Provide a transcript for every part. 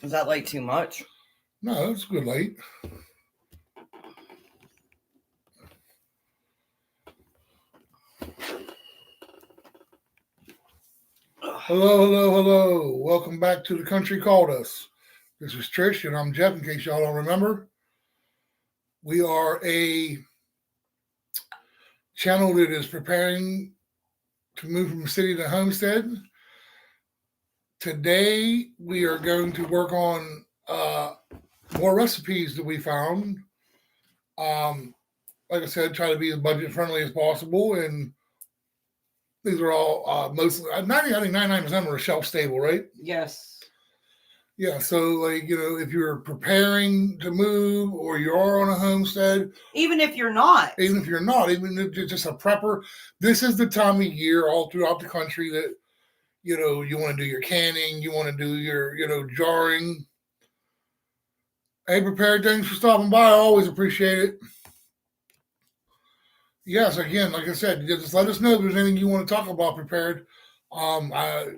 Is that like too much? No, it's good light. Hello. Welcome back to The Country Called Us. This is Trish, and I'm Jeff, in case y'all don't remember. We are a channel that is preparing to move from city to homestead. Today, we are going to work on more recipes that we found. Like I said, try to be as budget friendly as possible, and these are all mostly, I think 99% of them are shelf stable, right? Yes. Yeah, so like, if you're preparing to move or you are on a homestead. Even if you're not. Even if you're just a prepper, this is the time of year all throughout the country that, you want to do your canning, you want to do your, jarring. Hey, Prepared, thanks for stopping by. I always appreciate it. Yes, again, like I said, just let us know if there's anything you want to talk about, Prepared. We've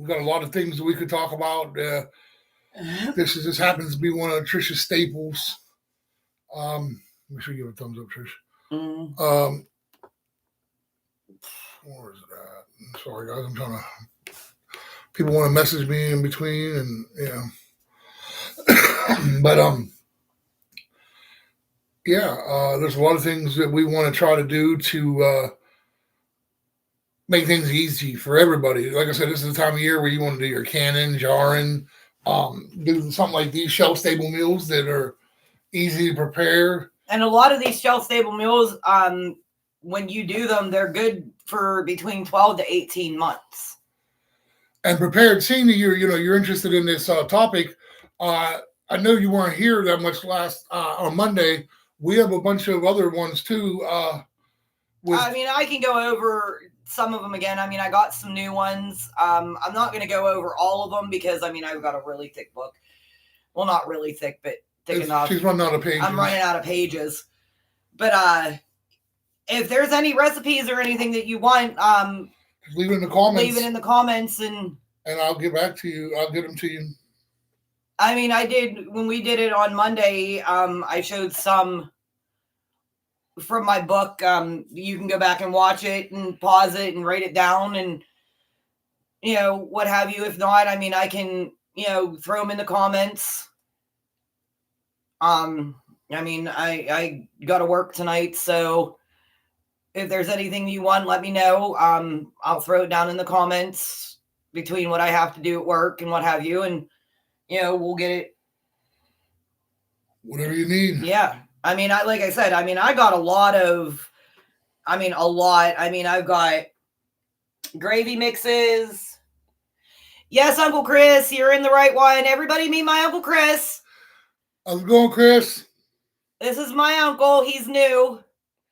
got a lot of things that we could talk about. This happens to be one of Trish's staples. Make sure you give a thumbs up, Trish. Where is it at? Sorry, guys. I'm trying to. People want to message me in between, and but there's a lot of things that we want to try to do to make things easy for everybody. Like I said, this is the time of year where you want to do your canning, jarring, do something like these shelf-stable meals that are easy to prepare. And a lot of these shelf-stable meals, when you do them, they're good for between 12 to 18 months. And Prepared, seeing that you're interested in this topic, I know you weren't here that much last on Monday. We have a bunch of other ones too. I can go over some of them again. I got some new ones. I'm not going to go over all of them because, I've got a really thick book. Well, not really thick, but thick enough. She's running out of pages. I'm running out of pages. But if there's any recipes or anything that you want, leave it in the comments. Leave it in the comments, and I'll get back to you. I'll get them to you. I did, when we did it on Monday, I showed some from my book. You can go back and watch it and pause it and write it down and, what have you. If not, I can, throw them in the comments. I got to work tonight, so if there's anything you want, let me know. I'll throw it down in the comments between what I have to do at work and what have you, and we'll get it. Whatever you need. Yeah. Like I said, I got a lot. I've got gravy mixes. Yes, Uncle Chris, you're in the right one. Everybody meet my Uncle Chris. How's it going, Chris? This is my uncle. He's new.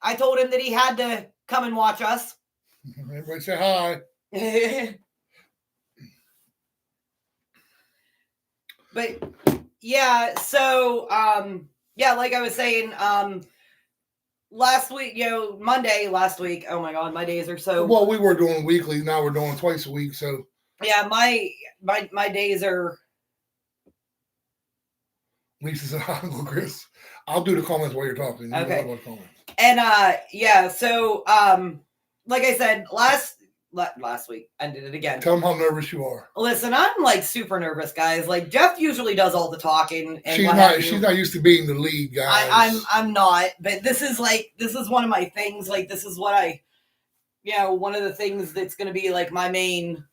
I told him that he had to come and watch us. Everybody say hi. But yeah, so like I was saying, last week, Monday last week. Oh my God, my days are so. Well, we were doing weekly. Now we're doing twice a week. So yeah, my days are. Lisa said, "Hi, Uncle Chris." I'll do the comments while you're talking. Okay. And so like I said last week, I did it again. Tell them how nervous you are. Listen, I'm like super nervous, guys. Like Jeff usually does all the talking. And she's not used to being the lead, guys. I'm not, but this is one of my things. Like this is what one of the things that's going to be like my main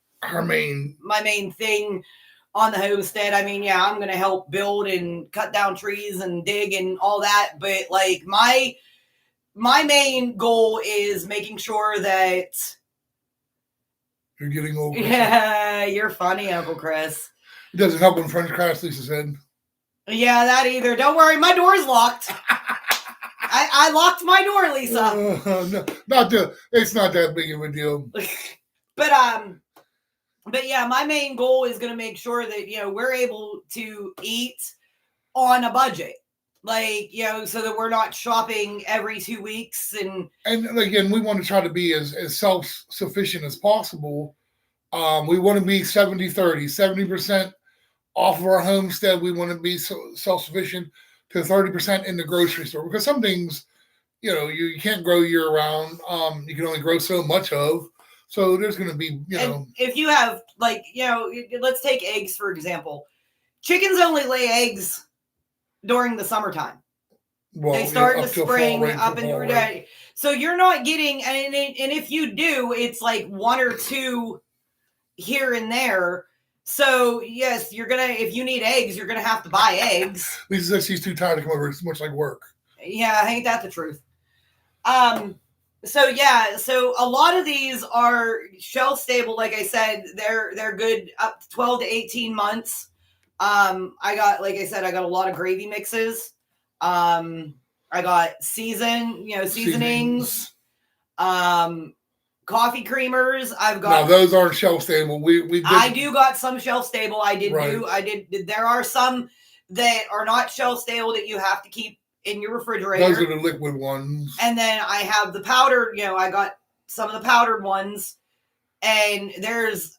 thing on the homestead. I'm going to help build and cut down trees and dig and all that. But like my main goal is making sure that you're getting over. Yeah, you're funny, Uncle Chris. It doesn't help when French crash, Lisa said. Yeah, that either. Don't worry, my door's locked. I locked my door, Lisa. No, it's not that big of a deal. But yeah, my main goal is going to make sure that, we're able to eat on a budget. Like, so that we're not shopping every 2 weeks. And again, we want to try to be as self-sufficient as possible. We want to be 70-30, 70% off of our homestead, we want to be self-sufficient to 30% in the grocery store, because some things, you can't grow year round. You can only grow so much of. So there's going to be, if you have let's take eggs, for example. Chickens only lay eggs during the summertime. Well, they start in the spring up into right. So you're not getting, and if you do, it's like 1 or 2 here and there. So yes, if you need eggs, you're gonna have to buy eggs. Lisa says she's too tired to come over. It's much like work. Yeah, ain't that the truth? So a lot of these are shelf stable. Like I said, they're good up to 12 to 18 months. I got a lot of gravy mixes. I got seasonings. Coffee creamers. I've got. No, those aren't shelf stable. I do got some shelf stable. There are some that are not shelf stable that you have to keep in your refrigerator. Those are the liquid ones. And then I have the powdered. I got some of the powdered ones. And there's,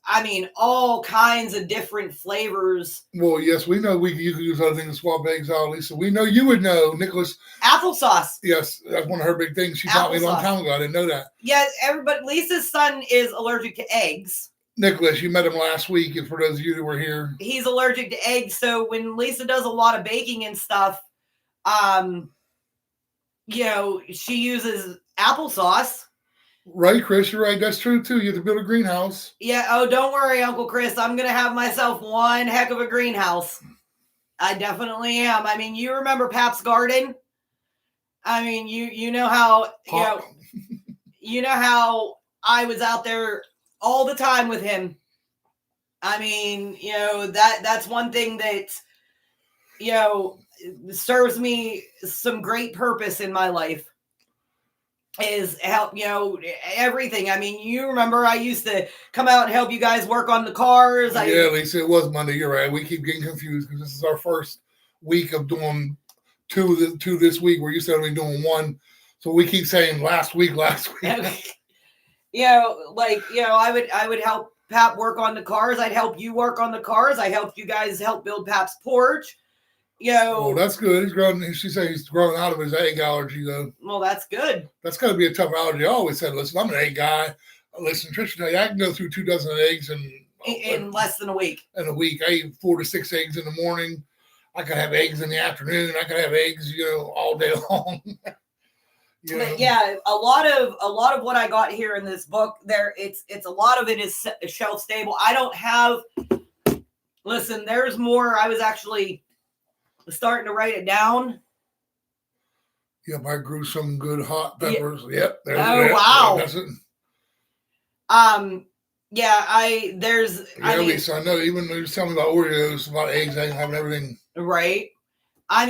all kinds of different flavors. Well, yes, we know you can use other things to swap eggs out, Lisa. We know you would know, Nicholas. Applesauce. Yes, that's one of her big things. She taught me a long time ago. I didn't know that. Yeah, everybody. Lisa's son is allergic to eggs. Nicholas, you met him last week, and for those of you that were here. He's allergic to eggs, so when Lisa does a lot of baking and stuff, she uses applesauce. Right, Chris, you're right. That's true, too. You have to build a greenhouse. Yeah. Oh, don't worry, Uncle Chris. I'm going to have myself one heck of a greenhouse. I definitely am. You remember Pap's garden? You know how, you know how I was out there all the time with him. That's one thing that, serves me some great purpose in my life. Is help, everything. You remember I used to come out and help you guys work on the cars. Yeah, Lisa, it was Monday. You're right. We keep getting confused because this is our first week of doing two this week, where you said we're doing one. So we keep saying last week. I would help Pap work on the cars. I'd help you work on the cars. I helped you guys help build Pap's porch. Oh, that's good. He's growing. She said he's growing out of his egg allergy, though. Well, that's good. That's got to be a tough allergy. I always said, listen, I'm an egg guy. Listen, Trish, I can go through 2 dozen eggs in less than a week. In a week, I eat 4 to 6 eggs in the morning. I could have eggs in the afternoon. I could have eggs, all day long. But yeah, a lot of what I got here in this book, it's a lot of it is shelf stable. I don't have. Listen, there's more. I was actually starting to write it down. Yep, I grew some good hot peppers. Yeah. Yep. Wow. That's it. Lisa, I know. Even when you was telling me about Oreos, about eggs, I having everything. Right. A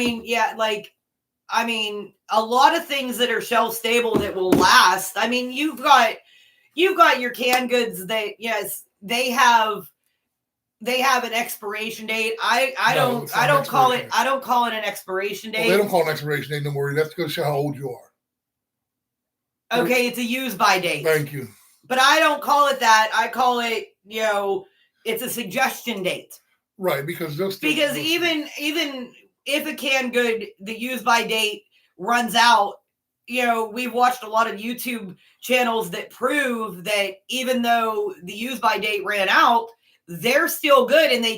lot of things that are shelf stable that will last. You've got your canned goods that, yes, they have an expiration date. I don't call it an expiration date. Well, they don't call it an expiration date no more. That's to show how old you are. Okay, it's a use by date. Thank you. But I don't call it that. I call it, it's a suggestion date. Right, because even if a canned good, the use by date runs out, we've watched a lot of YouTube channels that prove that even though the use by date ran out, they're still good, and they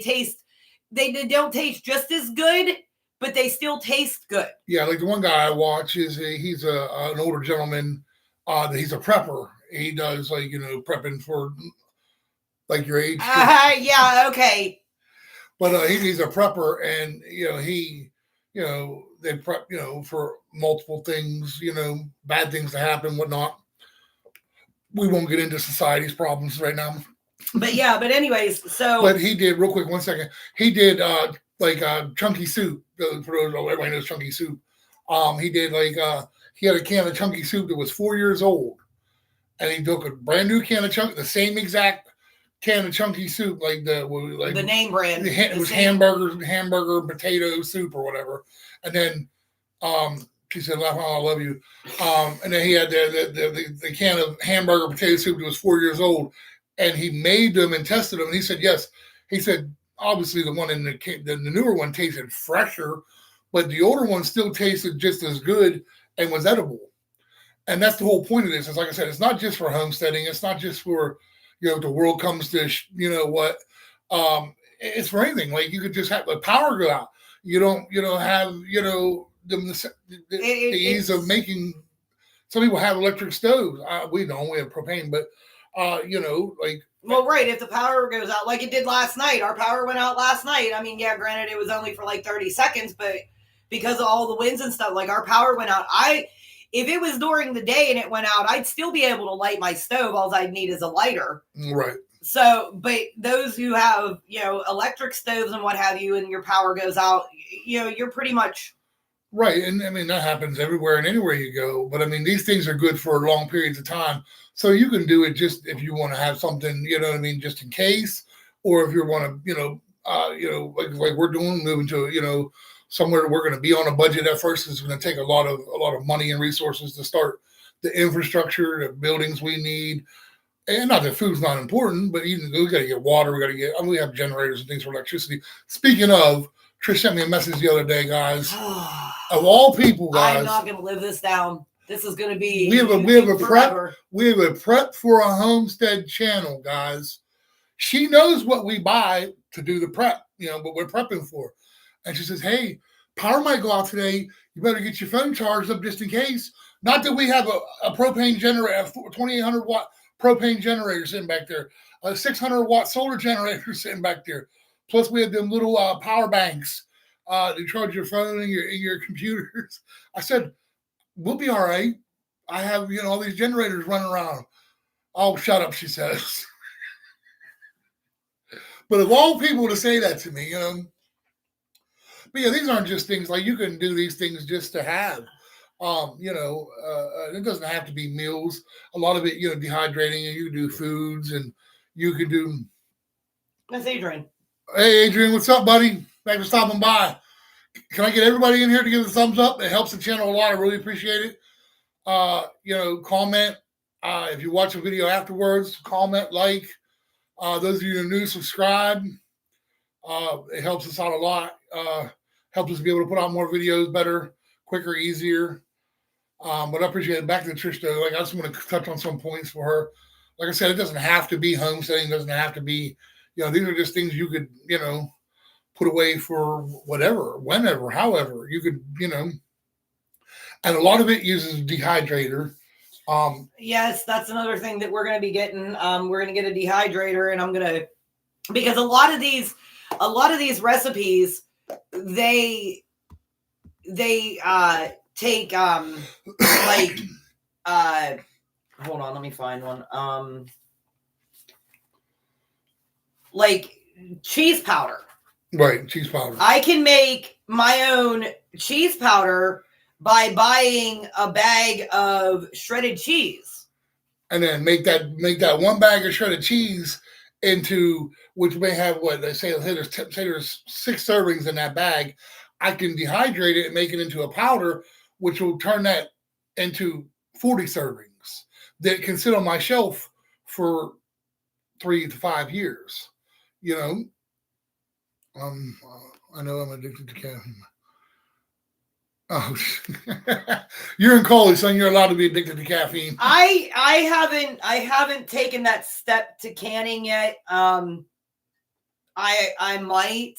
don't taste just as good, but they still taste good. Yeah, like the one guy I watch he's an older gentleman. He's a prepper. He does prepping for like your age. Yeah, okay. But he's a prepper, and they prep for multiple things, bad things to happen, whatnot. We won't get into society's problems right now. But anyways, so. But he did, real quick, 1 second. He did chunky soup. For those, everybody knows chunky soup. He did he had a can of chunky soup that was 4 years old, and he took a brand new can of the same exact can of chunky soup, the name brand. It was hamburger potato soup or whatever, and then she said, "I love you." And then he had the can of hamburger potato soup that was 4 years old. And he made them and tested them. And he said, yes. He said, obviously the one in the newer one tasted fresher, but the older one still tasted just as good and was edible. And that's the whole point of this. Is like I said, it's not just for homesteading. It's not just for, the world comes to, what, it's for anything. Like you could just have the power go out. You don't have, the ease of making. Some people have electric stoves. We don't. We have propane, but, like. Well, right. If the power goes out like it did last night, our power went out last night. I mean, yeah, granted, it was only for like 30 seconds, but because of all the winds and stuff, like our power went out. If it was during the day and it went out, I'd still be able to light my stove. All I'd need is a lighter. Right. So, but those who have, electric stoves and what have you, and your power goes out, you're pretty much. Right. And I mean, that happens everywhere and anywhere you go. But I mean, these things are good for long periods of time. So you can do it just if you want to have something, just in case, or if you want to, like we're doing, moving to, somewhere we're going to be on a budget at first. It's going to take a lot of money and resources to start the infrastructure, the buildings we need. And not that food's not important, but we got to get water. We have generators and things for electricity. Speaking of, Trish sent me a message the other day, guys. Of all people, guys, I'm not going to live this down. This is going to be. We have a prep for a homestead channel, guys. She knows what we buy to do the prep, what we're prepping for. And she says, hey, power might go out today. You better get your phone charged up just in case. Not that we have a propane generator, a 2,800 watt propane generator sitting back there, a 600 watt solar generator sitting back there. Plus we have them little power banks to charge your phone and your computers. I said, we'll be all right. I have, all these generators running around. Oh, shut up, she says. But of all people to say that to me, but yeah, these aren't just things like you can do these things just to have. It doesn't have to be meals. A lot of it, dehydrating, and you can do foods, and you can do. That's Adrian. Hey, Adrian, what's up, buddy? Thanks for stopping by. Can I get everybody in here to give a thumbs up? It helps the channel a lot. I really appreciate it. Comment. If you watch the video afterwards, comment, like. Those of you who are new, subscribe. It helps us out a lot. Helps us be able to put out more videos better, quicker, easier. But I appreciate it. Back to Trish, though. Like, I just want to touch on some points for her. Like I said, it doesn't have to be homesteading. It doesn't have to be, these are just things you could, put away for whatever, whenever, however. You could, and a lot of it uses a dehydrator. Yes, that's another thing that we're going to be getting. We're going to get a dehydrator, and because a lot of these recipes, they take hold on, let me find one. Like cheese powder. Right, cheese powder. I can make my own cheese powder by buying a bag of shredded cheese. And then make that one bag of shredded cheese into, which may have what they say there's 6 servings in that bag. I can dehydrate it and make it into a powder, which will turn that into 40 servings that can sit on my shelf for 3 to 5 years. I know I'm addicted to caffeine. Oh, you're in college, son. You're allowed to be addicted to caffeine. I haven't taken that step to canning yet. I might.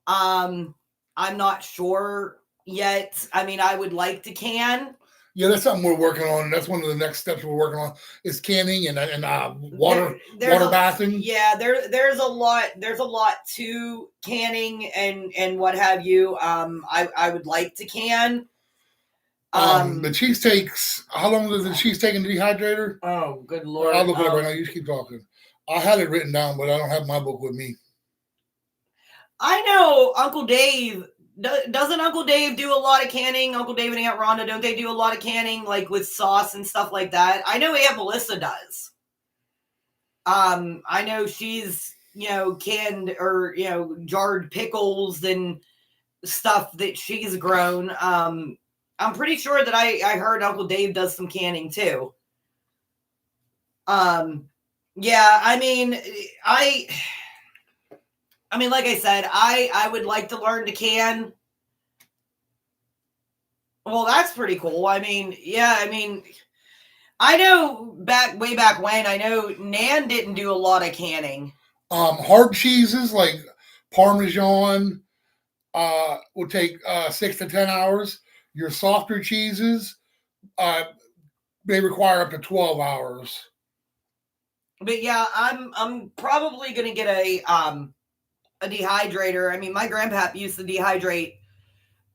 I'm not sure yet. I mean, I would like to can. Yeah, that's something we're working on. That's one of the next steps we're working on is canning and water bathing. Yeah, there's a lot to canning and what have you. I would like to can. The cheese takes, how long does the cheese take in the dehydrator? Oh, good Lord. I'll look it up right now. You just keep talking. I had it written down, but I don't have my book with me. I know Uncle Dave. Doesn't Uncle Dave do a lot of canning? Uncle Dave and Aunt Rhonda, don't they do a lot of canning, like with sauce and stuff like that? I know Aunt Melissa does. I know she's, canned or, jarred pickles and stuff that she's grown. I'm pretty sure that I heard Uncle Dave does some canning too. Yeah, I mean, I mean, like I said, I would like to learn to can. Well, that's pretty cool. I mean, yeah, I mean, I know way back when, I know Nan didn't do a lot of canning. Hard cheeses like Parmesan will take 6 to 10 hours. Your softer cheeses they require up to 12 hours. But yeah, I'm probably gonna get a dehydrator. I mean, my grandpap used to dehydrate.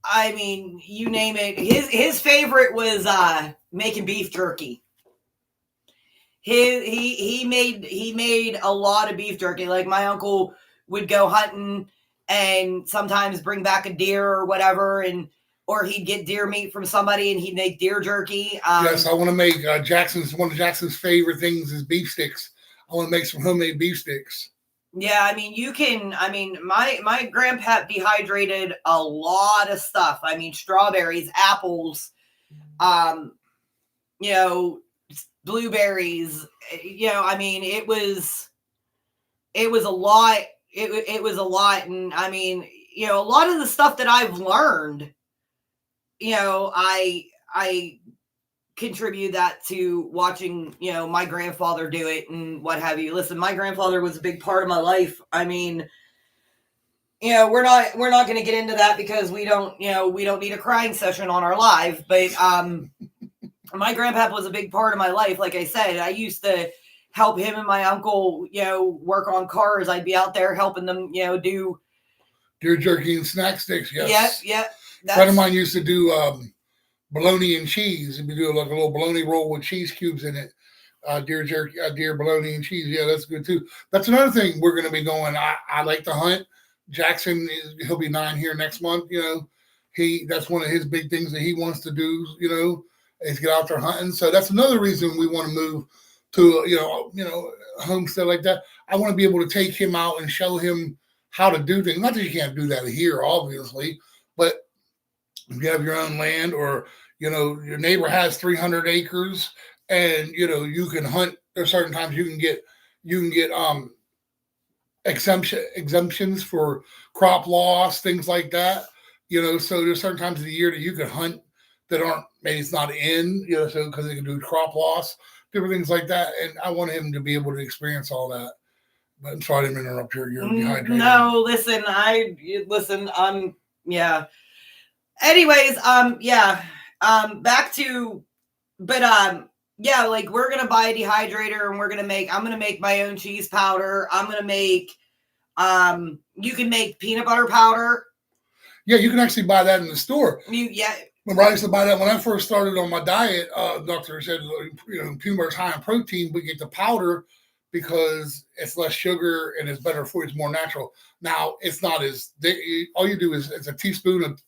I mean, you name it. His favorite was making beef jerky. He made a lot of beef jerky. Like my uncle would go hunting and sometimes bring back a deer or whatever, or he'd get deer meat from somebody and he'd make deer jerky. Yes, I want to make one of Jackson's favorite things is beef sticks. I want to make some homemade beef sticks. Yeah, I mean, you can. I mean, my grandpap dehydrated a lot of stuff. I mean, strawberries, apples, you know, blueberries. You know, I mean, it was a lot. It was a lot, and I mean, you know, a lot of the stuff that I've learned, you know, I contribute that to watching, you know, my grandfather do it and what have you. Listen, my grandfather was a big part of my life. I mean, you know, we're not going to get into that because we don't need a crying session on our live, but my grandpap was a big part of my life. Like I said, I used to help him and my uncle, you know, work on cars. I'd be out there helping them, you know, do deer jerky and snack sticks. Yes. Yep. A friend of mine used to do bologna and cheese. If you do like a little bologna roll with cheese cubes in it, deer jerky, deer bologna and cheese. Yeah, that's good too. That's another thing we're going to be going. I like to hunt. Jackson he'll be 9 here next month. You know, that's one of his big things that he wants to do. You know, is get out there hunting. So that's another reason we want to move to you know homestead like that. I want to be able to take him out and show him how to do things. Not that you can't do that here, obviously, but if you have your own land or, you know, your neighbor has 300 acres and, you know, you can hunt. There's certain times you can get exemptions for crop loss, things like that. You know, so there's certain times of the year that you can hunt that aren't, maybe it's not in, you know, so because they can do crop loss, different things like that. And I want him to be able to experience all that. But I'm sorry I didn't interrupt your dehydrated. No, listen, yeah. Anyways, back to, but yeah, like we're gonna buy a dehydrator and I'm gonna make my own cheese powder. I'm gonna make, you can make peanut butter powder. Yeah, you can actually buy that in the store. Yeah. Remember, I used to buy that when I first started on my diet. Doctor said, you know, peanut butter's high in protein, but get the powder because it's less sugar and it's better for you. It's more natural. Now, it's not as, all you do is it's a teaspoon of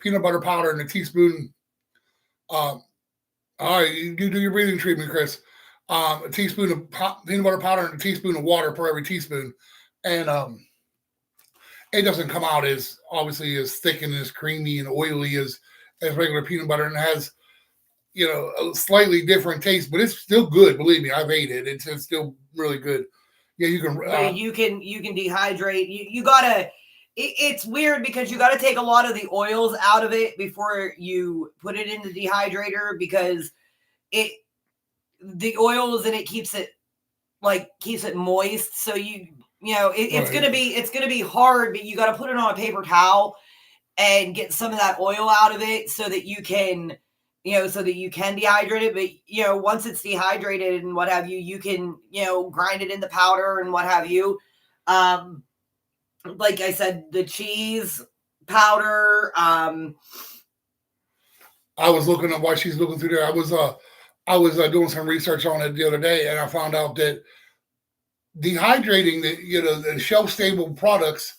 peanut butter powder and a teaspoon. All right, you do your breathing treatment, Chris. A teaspoon of peanut butter powder and a teaspoon of water per every teaspoon. And it doesn't come out as obviously as thick and as creamy and oily as regular peanut butter, and it has, you know, a slightly different taste, but it's still good. Believe me, I've ate it. It's still really good. Yeah, you can. You can dehydrate. You gotta. It's weird because you got to take a lot of the oils out of it before you put it in the dehydrator because the oils in it keeps it moist. So you know it's right. gonna be hard, but you got to put it on a paper towel and get some of that oil out of it so that you can, you know, dehydrate it. But, you know, once it's dehydrated and what have you, you can, you know, grind it into powder and what have you. Like I said, the cheese powder. I was looking at why she's looking through there. I was doing some research on it the other day, and I found out that dehydrating the shelf stable products.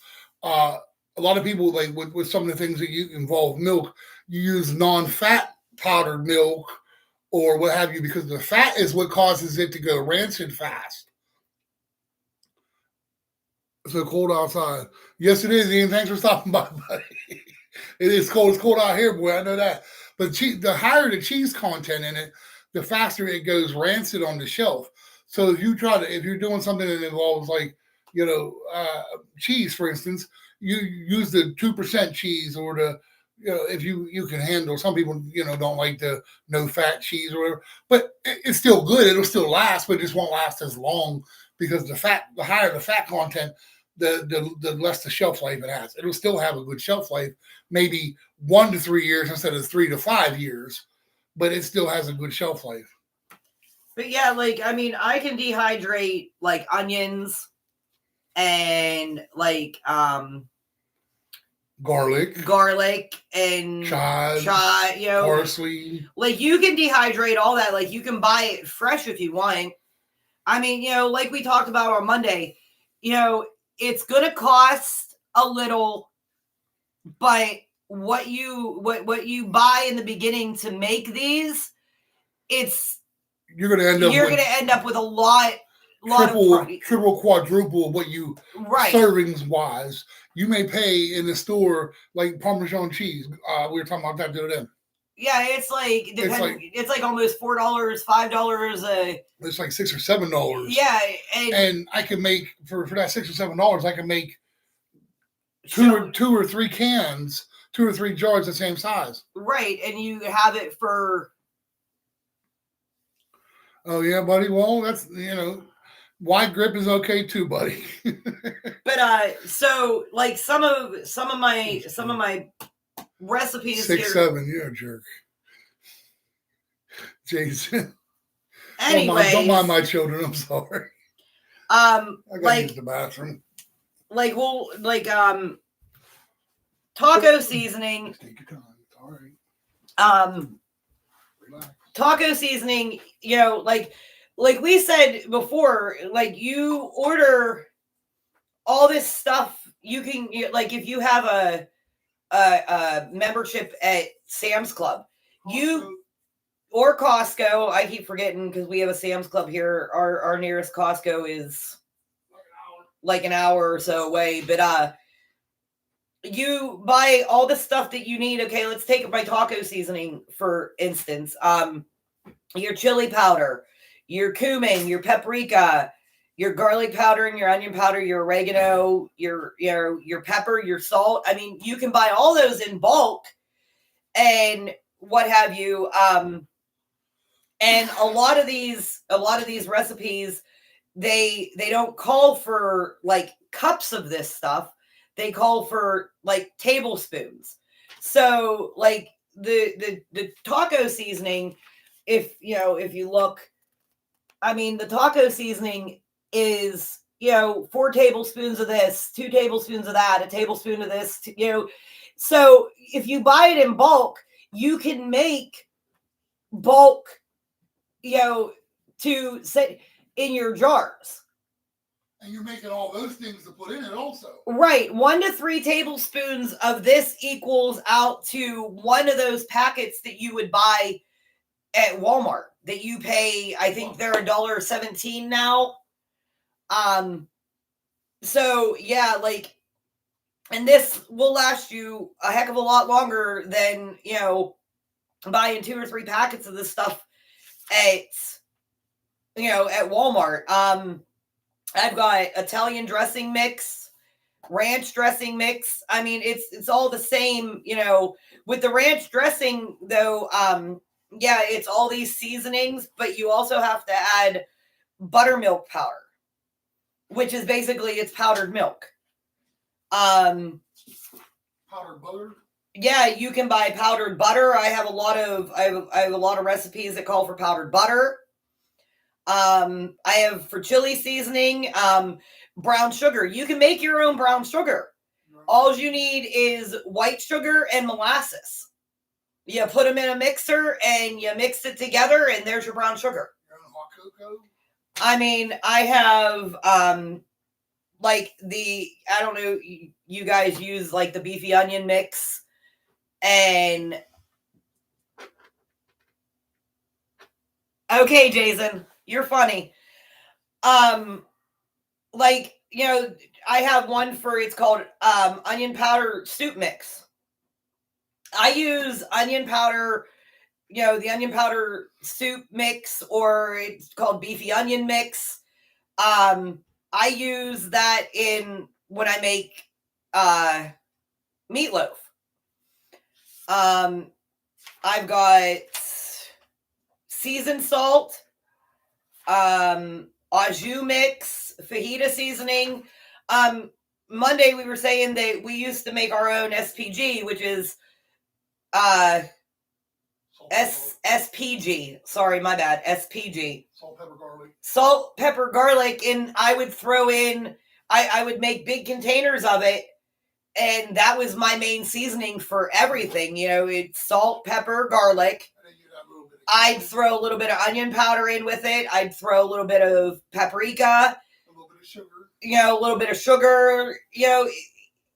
A lot of people, like with some of the things that involve milk, you use non-fat powdered milk or what have you, because the fat is what causes it to go rancid fast. So cold outside. Yes, it is, Ian. Thanks for stopping by, buddy. It is cold. It's cold out here, boy. I know that. But the higher the cheese content in it, the faster it goes rancid on the shelf. So if you're doing something that involves like, cheese, for instance, you use the 2% cheese or the, if you can handle, some people, don't like the no fat cheese or whatever, but it's still good. It'll still last, but it just won't last as long because the higher the fat content, the less the shelf life it has. It'll still have a good shelf life, maybe 1 to 3 years instead of 3 to 5 years, but it still has a good shelf life. But yeah, I can dehydrate like onions and like garlic and chives, parsley. Like you can dehydrate all that. Like you can buy it fresh if you want. I mean, like we talked about on Monday, it's gonna cost a little, but what you buy in the beginning to make these, you're gonna end up with a lot triple, quadruple what you servings wise. You may pay in the store like Parmesan cheese. We were talking about that the other day. Yeah, it's like almost $4, $5. It's like $6 or $7. Yeah, and I can make for that $6 or $7. I can make two or three cans, 2 or 3 jars the same size. Right, and you have it for. Oh yeah, buddy. Well, that's wide grip is okay too, buddy. But so like some of my recipes 6, here. 7, you're a jerk. Jason. Anyways, don't mind my children. I'm sorry. I gotta use the bathroom. Taco seasoning. Just take your time. It's all right. Relax. Taco seasoning. Like we said before, like you order all this stuff. You can if you have a membership at Sam's Club, or Costco. I keep forgetting because we have a Sam's Club here. Our nearest Costco is like an hour or so away. But you buy all the stuff that you need. Okay, let's take it by taco seasoning, for instance. Your chili powder, your cumin, your paprika, your garlic powder and your onion powder, your oregano, your pepper, your salt. I mean, you can buy all those in bulk and what have you. And a lot of these recipes, they don't call for like cups of this stuff. They call for like tablespoons. So like the taco seasoning, if you look, I mean, the taco seasoning is, 4 tablespoons of this, 2 tablespoons of that, a tablespoon of this, so if you buy it in bulk, you can make bulk, to sit in your jars. And you're making all those things to put in it also. Right. 1 to 3 tablespoons of this equals out to one of those packets that you would buy at Walmart that you pay, I think they're $1.17 now. So yeah, and this will last you a heck of a lot longer than, buying 2 or 3 packets of this stuff at Walmart. I've got Italian dressing mix, ranch dressing mix. I mean, it's all the same, with the ranch dressing though. Yeah, it's all these seasonings, but you also have to add buttermilk powder, which is basically it's powdered milk. Powdered butter? Yeah, you can buy powdered butter. I have a lot of recipes that call for powdered butter. I have for chili seasoning, brown sugar. You can make your own brown sugar. All you need is white sugar and molasses. You put them in a mixer and you mix it together, and there's your brown sugar. Hot cocoa? I mean, I have I don't know, you guys use like the beefy onion mix, and okay, Jason, you're funny. I have one it's called onion powder soup mix. I use onion powder, the onion powder soup mix, or it's called beefy onion mix. I I use that in when I make meatloaf. I've got seasoned salt, au jus mix, fajita seasoning. Monday we were saying that we used to make our own SPG, which is SPG. Sorry, my bad. SPG. Salt, pepper, garlic. Salt, pepper, garlic, and I would throw in. I would make big containers of it, and that was my main seasoning for everything. You know, it's salt, pepper, garlic. I'd throw a little bit of onion powder in with it. I'd throw a little bit of paprika. A little bit of sugar. You know, a little bit of sugar. You know,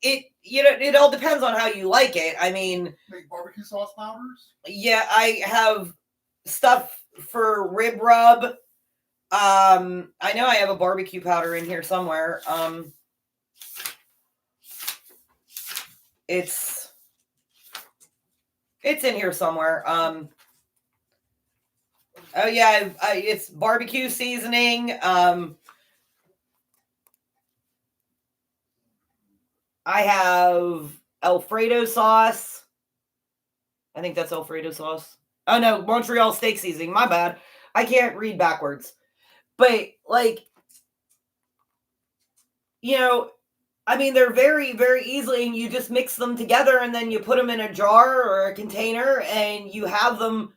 it all depends on how you like it. I mean, make barbecue sauce powders. Yeah, I have stuff for rib rub. I know I have a barbecue powder in here somewhere. It's in here somewhere. Oh yeah, it's barbecue seasoning. I have Alfredo sauce. I think that's Alfredo sauce. Oh no, Montreal steak seasoning. My bad. I can't read backwards. But like, you know, I mean, they're very, very easily, and you just mix them together, and then you put them in a jar or a container, and you have them,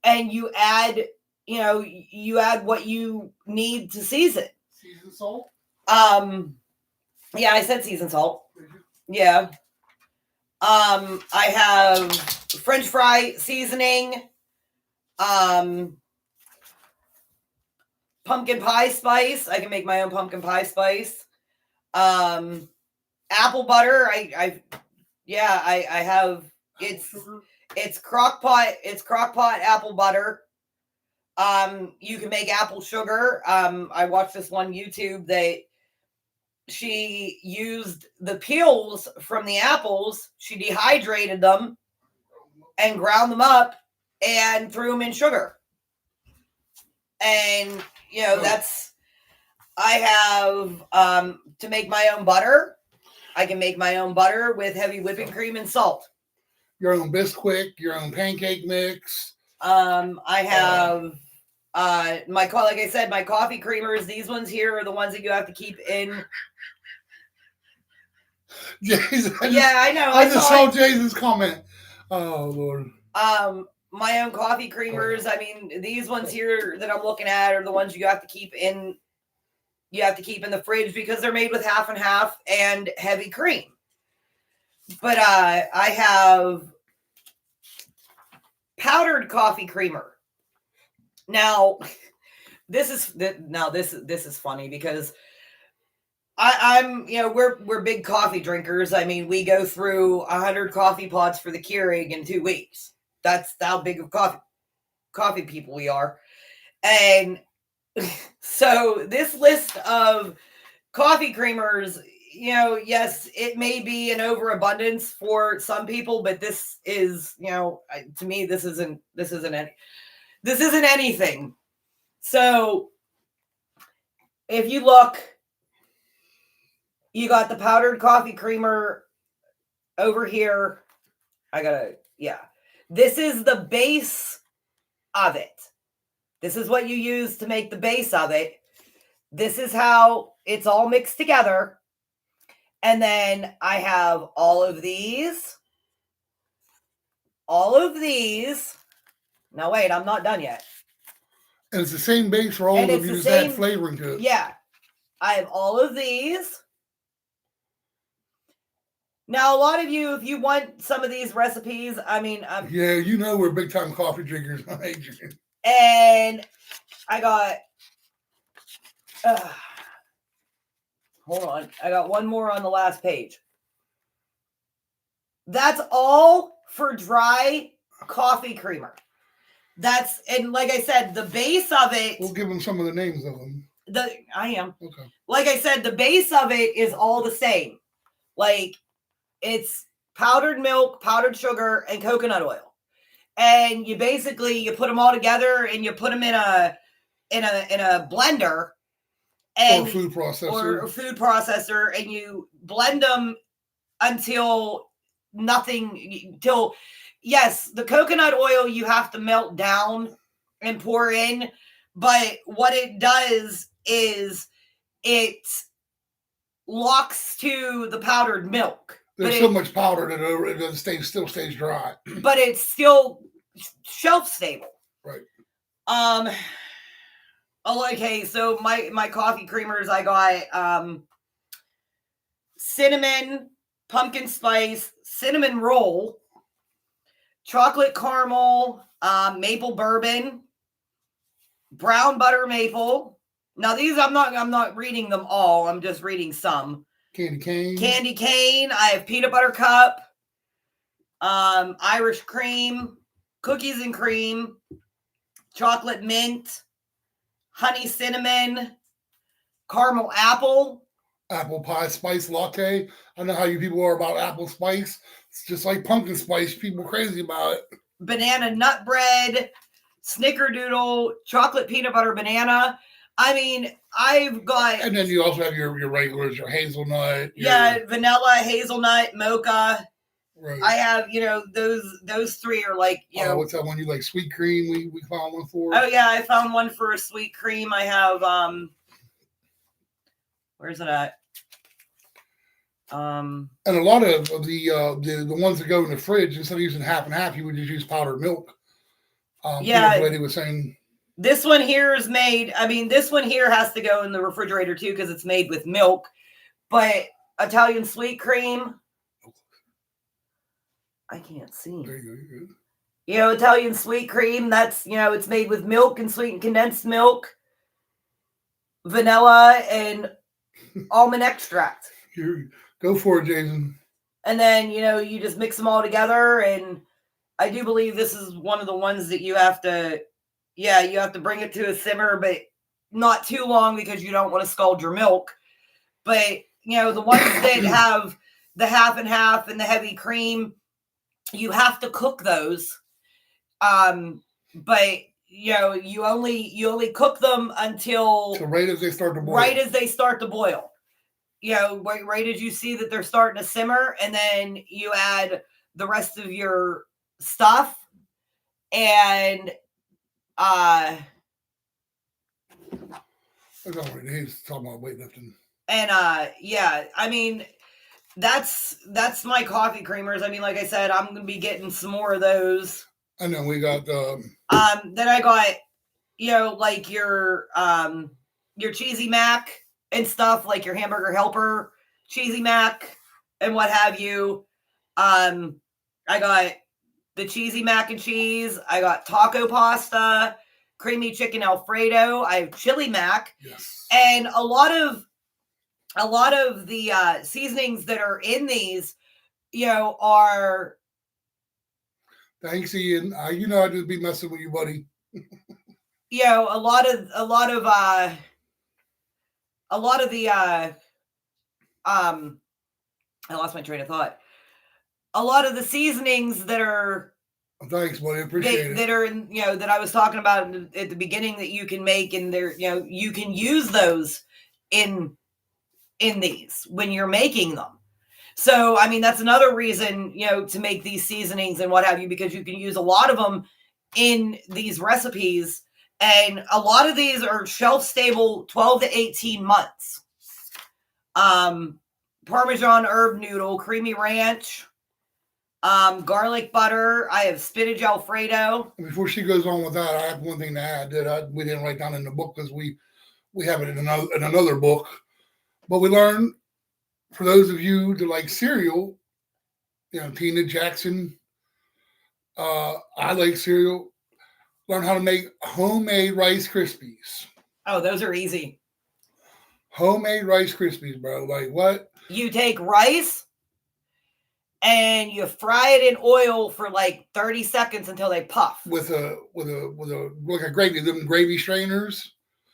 and you add, you know, you add what you need to season. Seasoned salt? Yeah, I said seasoned salt. Yeah. I have French fry seasoning, pumpkin pie spice. I can make my own pumpkin pie spice. Apple butter. I have it's crock pot apple butter. You can make apple sugar. I watched this one YouTube that she used the peels from the apples. She dehydrated them and ground them up and threw them in sugar. And, you know, I have, to make my own butter. I can make my own butter with heavy whipping cream and salt. Your own Bisquick, your own pancake mix. I have, like I said, my coffee creamers. These ones here are the ones that you have to keep in. I know. I just saw Jason's comment. Oh Lord. My own coffee creamers. I mean, these ones here that I'm looking at are the ones you have to keep in. You have to keep in the fridge because they're made with half and half and heavy cream. But I have powdered coffee creamer. Now, this is funny because I'm you know, we're big coffee drinkers. I mean, we go through 100 coffee pods for the Keurig in 2 weeks. That's how big of coffee people we are. And so this list of coffee creamers, you know, yes, it may be an overabundance for some people, but this is, you know, to me, this isn't anything. So if you look, you got the powdered coffee creamer over here. This is the base of it. This is what you use to make the base of it. This is how it's all mixed together. And then I have all of these. Now wait, I'm not done yet. And it's the same base for all of them. You just add flavoring to it. Yeah. I have all of these. Now, a lot of you, if you want some of these recipes, I mean... yeah, you know we're big-time coffee drinkers, Adrian. And I got... hold on. I got one more on the last page. That's all for dry coffee creamer. And like I said, the base of it... We'll give them some of the names of them. I am. Okay. Like I said, the base of it is all the same. Like... It's powdered milk, powdered sugar, and coconut oil. And you basically, you put them all together and you put them in a blender and or food processor, or food processor, and you blend them until yes, the coconut oil you have to melt down and pour in, but what it does is it locks to the powdered milk. There's so much powder that it still stays dry. But it's still shelf stable. Right. Okay, so my coffee creamers, I got cinnamon, pumpkin spice, cinnamon roll, chocolate caramel, maple bourbon, brown butter maple. Now these I'm not reading them all. I'm just reading some. Candy cane. I have peanut butter cup, Irish cream, cookies and cream, chocolate mint, honey cinnamon, caramel apple pie spice latte. I know how you people are about apple spice. It's just like pumpkin spice. People crazy about it. Banana nut bread, snickerdoodle, chocolate peanut butter banana. I mean, I've got... And then you also have your regulars, your hazelnut. Vanilla, hazelnut, mocha. Right. I have, those three are like, what's that one you like? Sweet cream we found one for? Oh, yeah, I found one for a sweet cream. I have, where's it at? And a lot of the ones that go in the fridge, instead of using half and half, you would just use powdered milk. The lady was saying... This one here is made, this one here has to go in the refrigerator too because it's made with milk. But Italian sweet cream, I can't see. There you go. Italian sweet cream, that's, it's made with milk and sweetened condensed milk, vanilla, and almond extract. Go for it, Jason. And then, you just mix them all together. And I do believe this is one of the ones that you have to... Yeah, you have to bring it to a simmer, but not too long because you don't want to scald your milk. But, the ones that have the half and half and the heavy cream, you have to cook those. But, you only cook them until... So right as they start to boil. Right as they start to boil. Right as you see that they're starting to simmer, and then you add the rest of your stuff, and... He's talking about weightlifting. And that's my coffee creamers. Like I said, I'm gonna be getting some more of those. And then we got then I got like your cheesy mac and stuff, like your hamburger helper cheesy mac and what have you. I got the cheesy mac and cheese. I got taco pasta, creamy chicken Alfredo. I have chili mac. Yes. And a lot of the seasonings that are in these, are... Thanks, Ian. I just be messing with you, buddy. A lot of the I lost my train of thought. A lot of the seasonings that are... Thanks, buddy. Appreciate it. That are in, that I was talking about at the beginning that you can make, and there, you can use those in these when you're making them. So, that's another reason, to make these seasonings and what have you, because you can use a lot of them in these recipes. And a lot of these are shelf stable 12 to 18 months. Parmesan herb noodle, creamy ranch, garlic butter. I have spinach Alfredo. Before she goes on with that, I have one thing to add that we didn't write down in the book because we have it in another book. But we learned, for those of you that like cereal, Tina Jackson, I like cereal. Learn how to make homemade Rice Krispies. Oh, those are easy. Homemade Rice Krispies, bro. Like what? You take rice and you fry it in oil for like 30 seconds until they puff. With a like a gravy, them gravy strainers.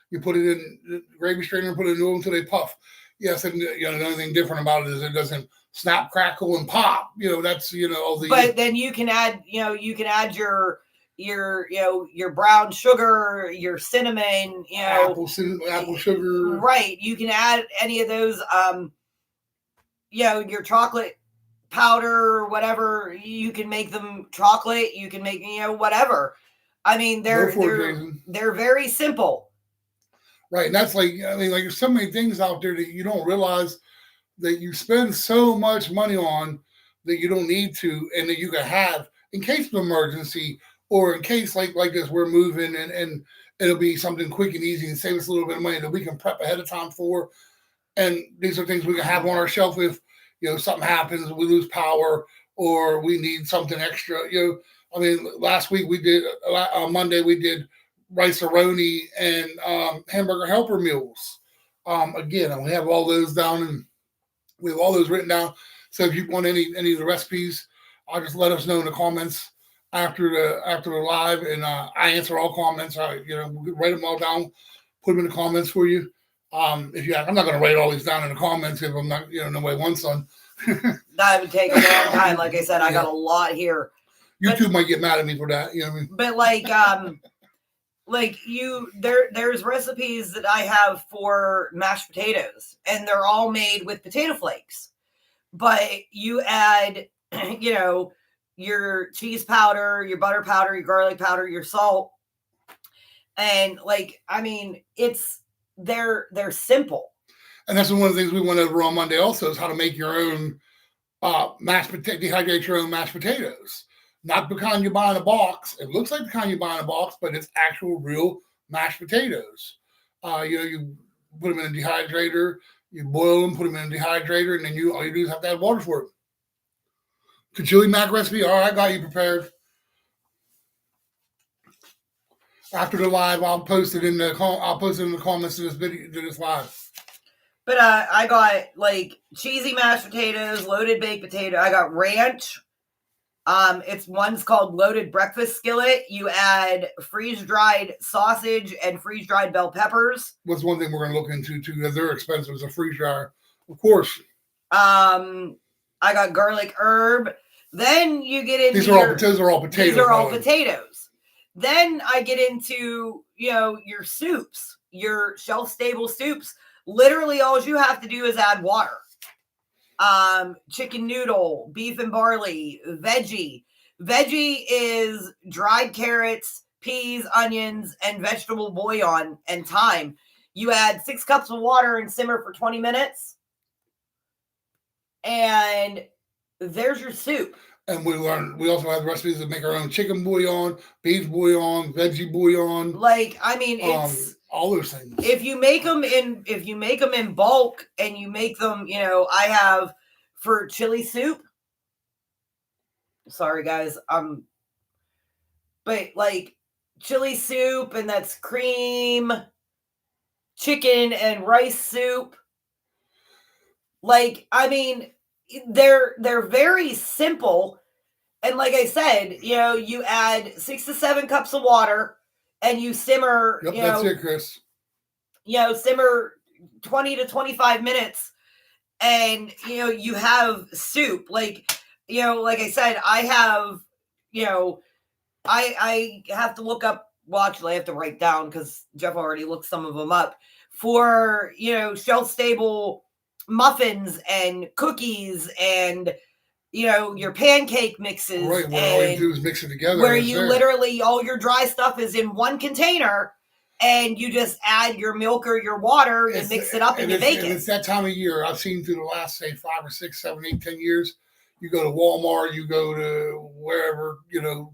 You put it in the gravy strainer and put it in oil until they puff. Yes, and the only thing different about it is it doesn't snap, crackle, and pop. That's all the... But then you can add, your your brown sugar, your cinnamon, apple sugar. Right. You can add any of those, your chocolate powder, whatever. You can make them chocolate. You can make, whatever. I mean, they're very simple. Right. And that's like there's so many things out there that you don't realize that you spend so much money on that you don't need to, and that you can have in case of emergency, or in case like this, we're moving and it'll be something quick and easy and save us a little bit of money that we can prep ahead of time for. And these are things we can have on our shelf if, something happens, we lose power, or we need something extra. Last week on Monday, we did rice-a-roni and hamburger helper meals. Again, we have all those down, and we have all those written down. So if you want any of the recipes, I'll just let us know in the comments after the live, and I answer all comments. I write them all down, put them in the comments for you. I'm not going to write all these down in the comments if I'm not, nobody wants some. That would take a long time. Like I said, I got a lot here. YouTube might get mad at me for that. But there's recipes that I have for mashed potatoes, and they're all made with potato flakes. But you add, your cheese powder, your butter powder, your garlic powder, your salt. And they're simple. And that's one of the things we went over on Monday also, is how to make your own dehydrate your own mashed potatoes. Not the kind you buy in a box. It looks like the kind you buy in a box, but it's actual real mashed potatoes. You put them in a dehydrator, you boil them, put them in a dehydrator, and then all you do is have to add water for it. The chili mac recipe, all right, I got you prepared. After the live, I'll post it in the comments to this video, to this live. But I got cheesy mashed potatoes, loaded baked potato. I got ranch. One's called loaded breakfast skillet. You add freeze-dried sausage and freeze-dried bell peppers. What's one thing we're going to look into too, because they're expensive, is a freeze dryer, of course. I got garlic herb. Then you get into these are all potatoes. These are all potatoes. Then I get into your soups, your shelf-stable soups. Literally, all you have to do is add water. Chicken noodle, beef and barley, veggie. Veggie is dried carrots, peas, onions, and vegetable bouillon and thyme. You add 6 cups of water and simmer for 20 minutes. And there's your soup. And we also have recipes that make our own chicken bouillon, beef bouillon, veggie bouillon. It's all those things. If you make them in bulk, and you make them, I have for chili soup. Sorry guys, but chili soup, and that's cream, chicken, and rice soup. They're very simple. And like I said, you add 6 to 7 cups of water, and you simmer. Yep, that's it, Chris. Simmer 20 to 25 minutes, and you have soup. Like I said, I have, I have to look up. Well, actually, I have to write down, because Jeff already looked some of them up for shelf stable muffins and cookies and your pancake mixes. Right, what all you do is mix it together. Where you literally, all your dry stuff is in one container, and you just add your milk or your water and mix it up and you bake it. It's that time of year. I've seen through the last, say, 5 or 6, 7, 8, 10 years. You go to Walmart, you go to wherever,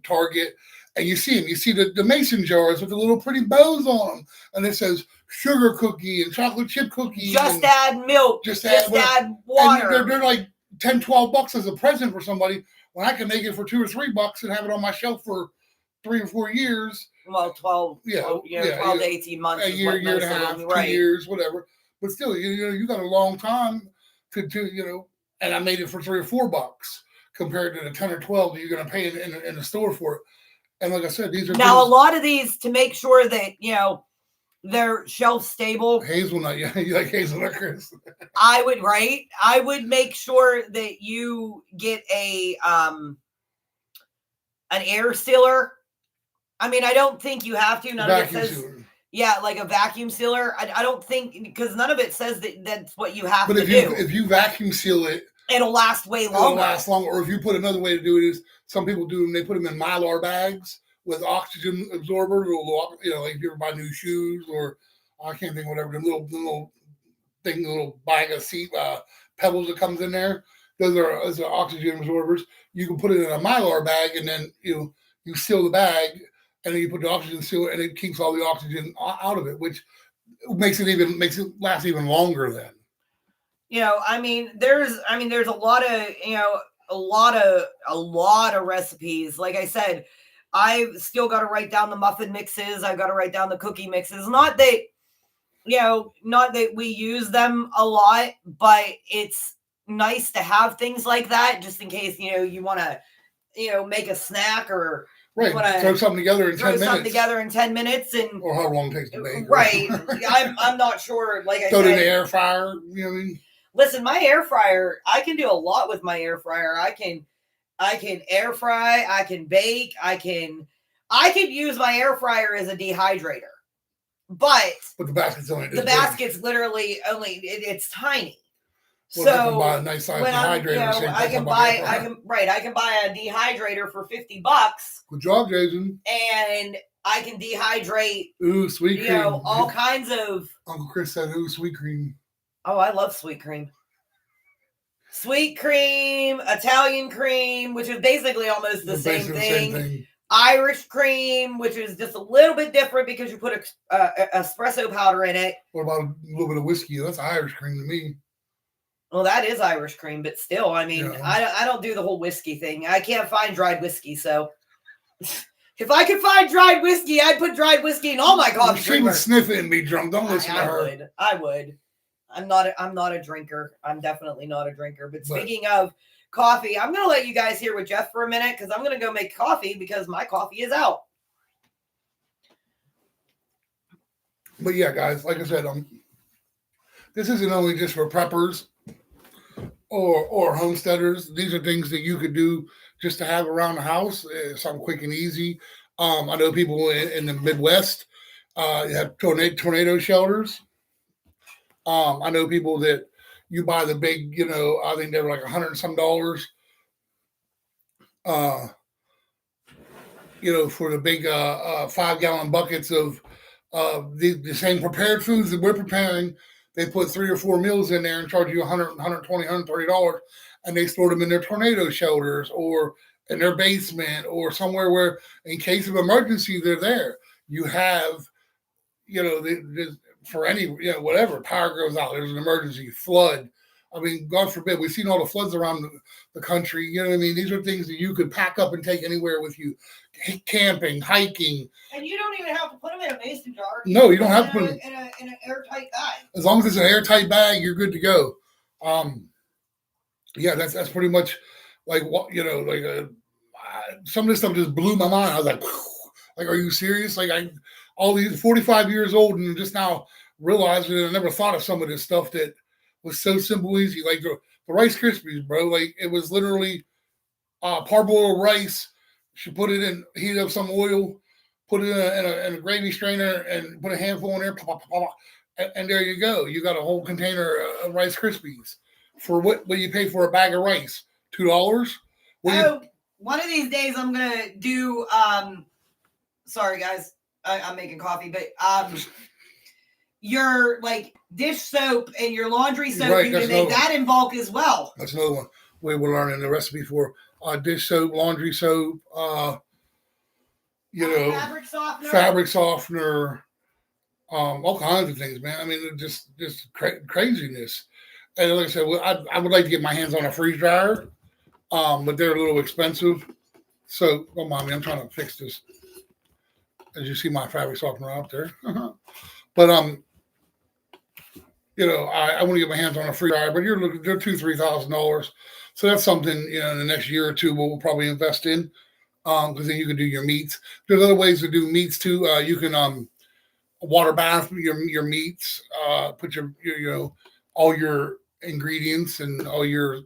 Target, and you see them. You see the mason jars with the little pretty bows on them, and it says sugar cookie and chocolate chip cookie. Just add milk. Just add water. And they're like $10, $12 as a present for somebody, when I can make it for $2 or $3 and have it on my shelf for 3 or 4 years. Well, 12 to 18 months. A year and a half, 2 years, whatever. But still, you got a long time to and I made it for $3 or $4 compared to the 10 or 12 that you're going to pay in the store for it. And like I said, these are now a lot of these, to make sure that they're shelf stable. Hazelnut, yeah, you like hazelnut, Chris? I would make sure that you get an air sealer, I mean, I don't think you have to. None of it Vacuum says, sealer. yeah, like a vacuum sealer. I don't think, because none of it says that that's what you have But to do. if you vacuum seal it, it'll last way longer. It'll last longer. Or if you put another way to do it is, some people do them. They put them in Mylar bags with oxygen absorbers, or like if you ever buy new shoes, or I can't think of whatever, the little thing, the little bag of seat pebbles that comes in there. Those are oxygen absorbers. You can put it in a Mylar bag, and then you seal the bag, and then you put the oxygen seal, and it keeps all the oxygen out of it, which makes it last even longer then. I mean, there's a lot of, a lot of recipes. Like I said, I've still got to write down the muffin mixes. I've got to write down the cookie mixes. Not that we use them a lot, but it's nice to have things like that just in case, you want to, make a snack, or right, throw something together in 10 minutes. Something together in 10 minutes, or how long it takes to bake. Right. I'm not sure. Like I said, throw it in the air fryer. You know what I mean? Listen, my air fryer, I can do a lot with my air fryer. I can air fry, I can bake, I can use my air fryer as a dehydrator. But the basket's literally only it's tiny. Well, so I can buy a nice size dehydrator. I can buy a dehydrator for $50. Good job, Jason. And I can dehydrate. Ooh, sweet cream. All kinds of. Uncle Chris said, "Ooh, sweet cream." Oh, I love sweet cream. Sweet cream, Italian cream, which is basically almost the same thing. Irish cream, which is just a little bit different because you put espresso powder in it. What about a little bit of whiskey? That's Irish cream to me. Well, that is Irish cream, but still, I mean, I don't do the whole whiskey thing. I can't find dried whiskey, so if I could find dried whiskey, I'd put dried whiskey in all my coffee. She would sniff it and be drunk. Don't listen to her. I would. I'm not a drinker. I'm definitely not a drinker. But speaking of coffee, I'm going to let you guys hear with Jeff for a minute, because I'm going to go make coffee because my coffee is out. But yeah, guys, like I said, this isn't only just for preppers or homesteaders. These are things that you could do just to have around the house, something quick and easy. I know people in the Midwest have tornado shelters. I know people that you buy the big, I think they were like $100 and some, for the big 5-gallon buckets of the same prepared foods that we're preparing. They put 3 or 4 meals in there and charge you $100, $120, $130, and they store them in their tornado shelters or in their basement or somewhere where, in case of emergency, they're there. You have, for any, whatever, power goes out, there's an emergency, flood. I mean, God forbid, we've seen all the floods around the country. You know what I mean? These are things that you could pack up and take anywhere with you. Camping, hiking. And you don't even have to put them in a mason jar. No, you don't have to put them in an airtight bag. As long as it's an airtight bag, you're good to go. Yeah, that's pretty much like what, some of this stuff just blew my mind. I was like, are you serious? Like, all these 45 years old and just now realizing that I never thought of some of this stuff that was so simple, easy. Like the Rice Krispies, bro. Like, it was literally parboiled rice. She put it in, heat up some oil, put it in a gravy strainer, and put a handful in there, and there you go. You got a whole container of Rice Krispies. For what you pay for a bag of rice? $2? One of these days I'm gonna do. Sorry guys, I'm making coffee, but your like dish soap and your laundry soap, right, you can make that in bulk as well. That's another one we were learning the recipe for. Dish soap, laundry soap, fabric softener, all kinds of things, man. I mean, just craziness. And like I said, I would like to get my hands on a freeze dryer, but they're a little expensive. So, don't mind me, I'm trying to fix this. As you see, my fabric softener out there. But I want to get my hands on a freeze dryer, but they're $2,000-$3,000. So that's something, in the next year or two we'll probably invest in, because then you can do your meats. There's other ways to do meats too. You can water bath your meats, put your all your ingredients and all your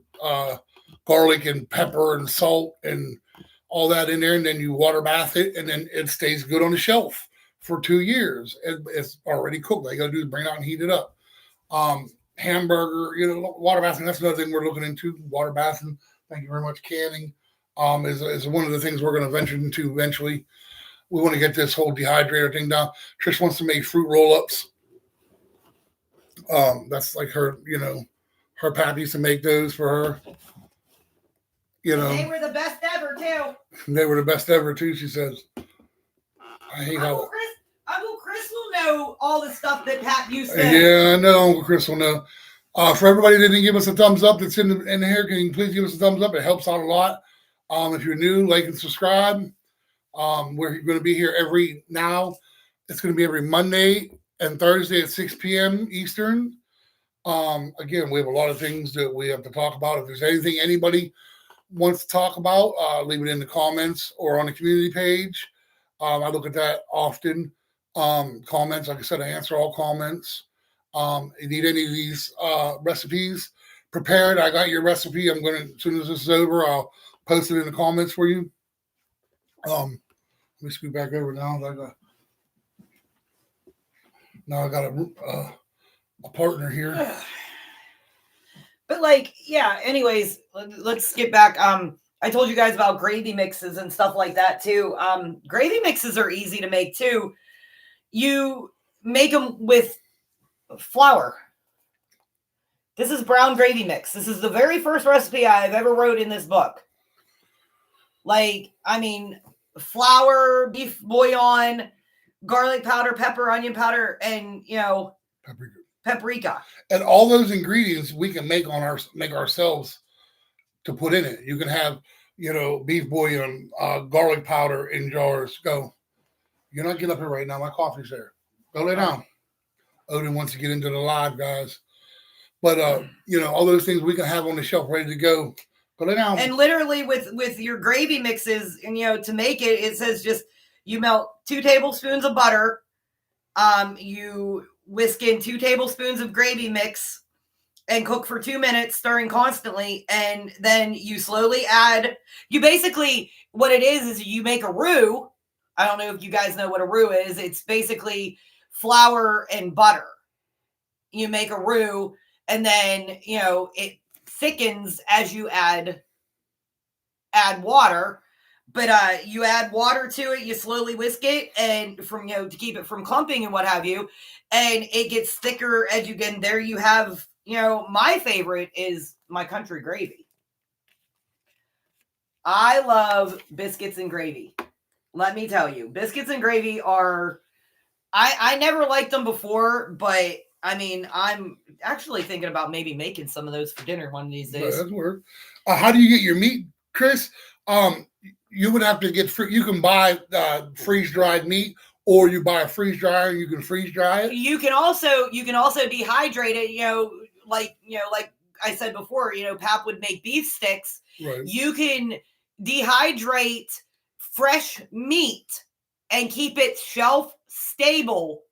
garlic and pepper and salt and all that in there, and then you water bath it, and then it stays good on the shelf for 2 years. It's already cooked. All you got to do is bring it out and heat it up. Hamburger, water bathing. That's another thing we're looking into. Water bathing. Thank you very much. Canning is one of the things we're going to venture into eventually. We want to get this whole dehydrator thing down. Trish wants to make fruit roll-ups. That's like her, her pappy used to make those for her. They were the best ever too. They were the best ever too, she says. I hate how Uncle Chris will know all the stuff that Pap used to. Yeah, I know Uncle Chris will know. For everybody that didn't give us a thumbs up that's in here, can you please give us a thumbs up? It helps out a lot. If you're new, like and subscribe. We're going to be here it's going to be every Monday and Thursday at 6 p.m. Eastern. Again, we have a lot of things that we have to talk about. If there's anything anybody wants to talk about, leave it in the comments or on the community page. I look at that often. Comments, like I said, I answer all comments. If you need any of these recipes prepared, I got your recipe. I'm going to, as soon as this is over, I'll post it in the comments for you. Let me scoot back over now. I got a partner here. But anyways, let's get back. I told you guys about gravy mixes and stuff like that too. Gravy mixes are easy to make too. You make them with flour. This is brown gravy mix. This is the very first recipe I've ever wrote in this book. Flour, beef bouillon, garlic powder, pepper, onion powder, and paprika. And all those ingredients we can make ourselves to put in it. You can have, beef bouillon, garlic powder in jars. Go. You're not getting up here right now. My coffee's there. Go lay down. Odin wants to get into the live, guys. But all those things we can have on the shelf ready to go. Go lay down. And literally with your gravy mixes, and to make it, it says just you melt 2 tablespoons of butter. You whisk in 2 tablespoons of gravy mix and cook for 2 minutes, stirring constantly. And then you slowly add, what it is you make a roux. I don't know if you guys know what a roux is. It's basically flour and butter. You make a roux, and then, it thickens as you add water. But you add water to it, you slowly whisk it, and to keep it from clumping and what have you, and it gets thicker as you get. And there you have, my favorite is my country gravy. I love biscuits and gravy. Let me tell you, biscuits and gravy are. I never liked them before, but I'm actually thinking about maybe making some of those for dinner one of these days. That's work. How do you get your meat, Chris? You would have to get you can buy freeze-dried meat, or you buy a freeze dryer and you can freeze dry it. You can also dehydrate it, like I said before, Pap would make beef sticks. Right. You can dehydrate fresh meat and keep it shelf stable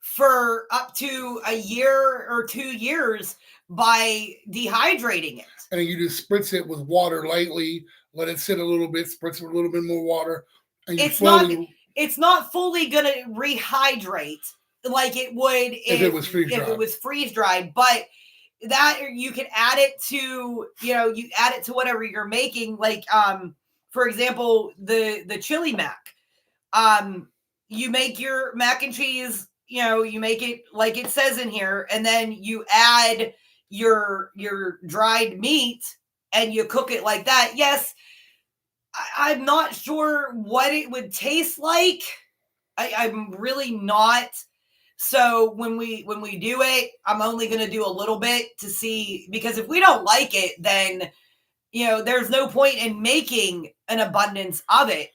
for up to a year or 2 years by dehydrating it. And then you just spritz it with water lightly, let it sit a little bit, spritz it with a little bit more water. And it's not fully going to rehydrate like it would if it was freeze dried, but that you can add it to, you add it to whatever you're making. Like, for example, the chili mac, you make your mac and cheese, you make it like it says in here, and then you add your dried meat and you cook it like that. Yes. I'm not sure what it would taste like. I'm really not. So when we do it, I'm only going to do a little bit to see, because if we don't like it, then, there's no point in making an abundance of it.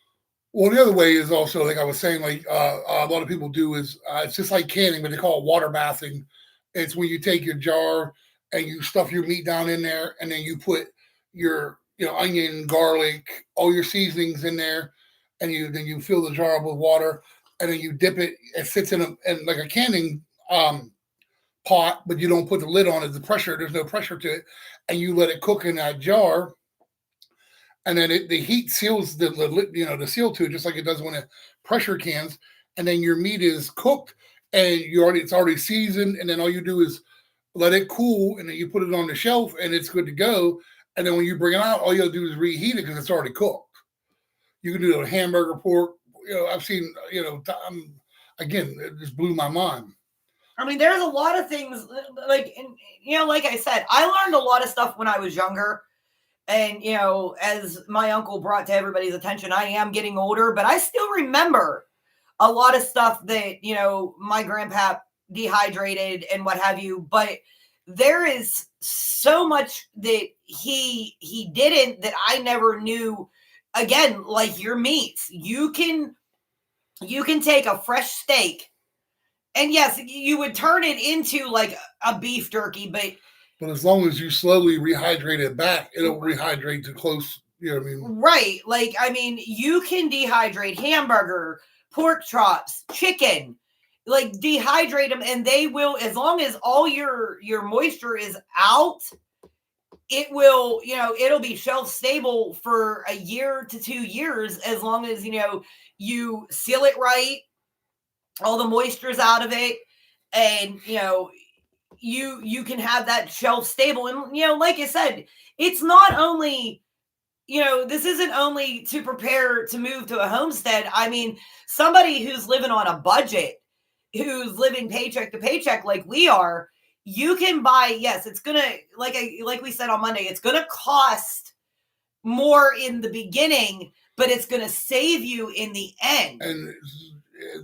Well, the other way is also, like I was saying, like a lot of people do is it's just like canning, but they call it water bathing. It's when you take your jar and you stuff your meat down in there, and then you put your onion, garlic, all your seasonings in there, and then you fill the jar up with water, and then you dip it. It sits in like a canning pot, but you don't put the lid on it. There's no pressure to it, and you let it cook in that jar. and then the heat seals the seal to it just like it does when it pressure cans, and then your meat is cooked and it's already seasoned, and then all you do is let it cool, and then you put it on the shelf, and it's good to go. And then when you bring it out, all you have to do is reheat it because it's already cooked. You can do a hamburger, pork. I've seen. Again, it just blew my mind. I mean, there's a lot of things like I said, I learned a lot of stuff when I was younger. And, as my uncle brought to everybody's attention, I am getting older, but I still remember a lot of stuff that, my grandpa dehydrated and what have you. But there is so much that he didn't that I never knew. Again, like your meats, you can take a fresh steak, and yes, you would turn it into like a beef jerky, but as long as you slowly rehydrate it back, it'll rehydrate to close. You know what I mean? Right. Like, I mean, you can dehydrate hamburger, pork chops, chicken, like dehydrate them, and they will, as long as all your moisture is out, it will, it'll be shelf stable for a year to 2 years, as long as, you seal it right, all the moisture's out of it, and, you can have that shelf stable. And, like I said, it's not only, this isn't only to prepare to move to a homestead. I mean, somebody who's living on a budget, who's living paycheck to paycheck like we are, you can buy, yes, it's going to, like we said on Monday, it's going to cost more in the beginning, but it's going to save you in the end. And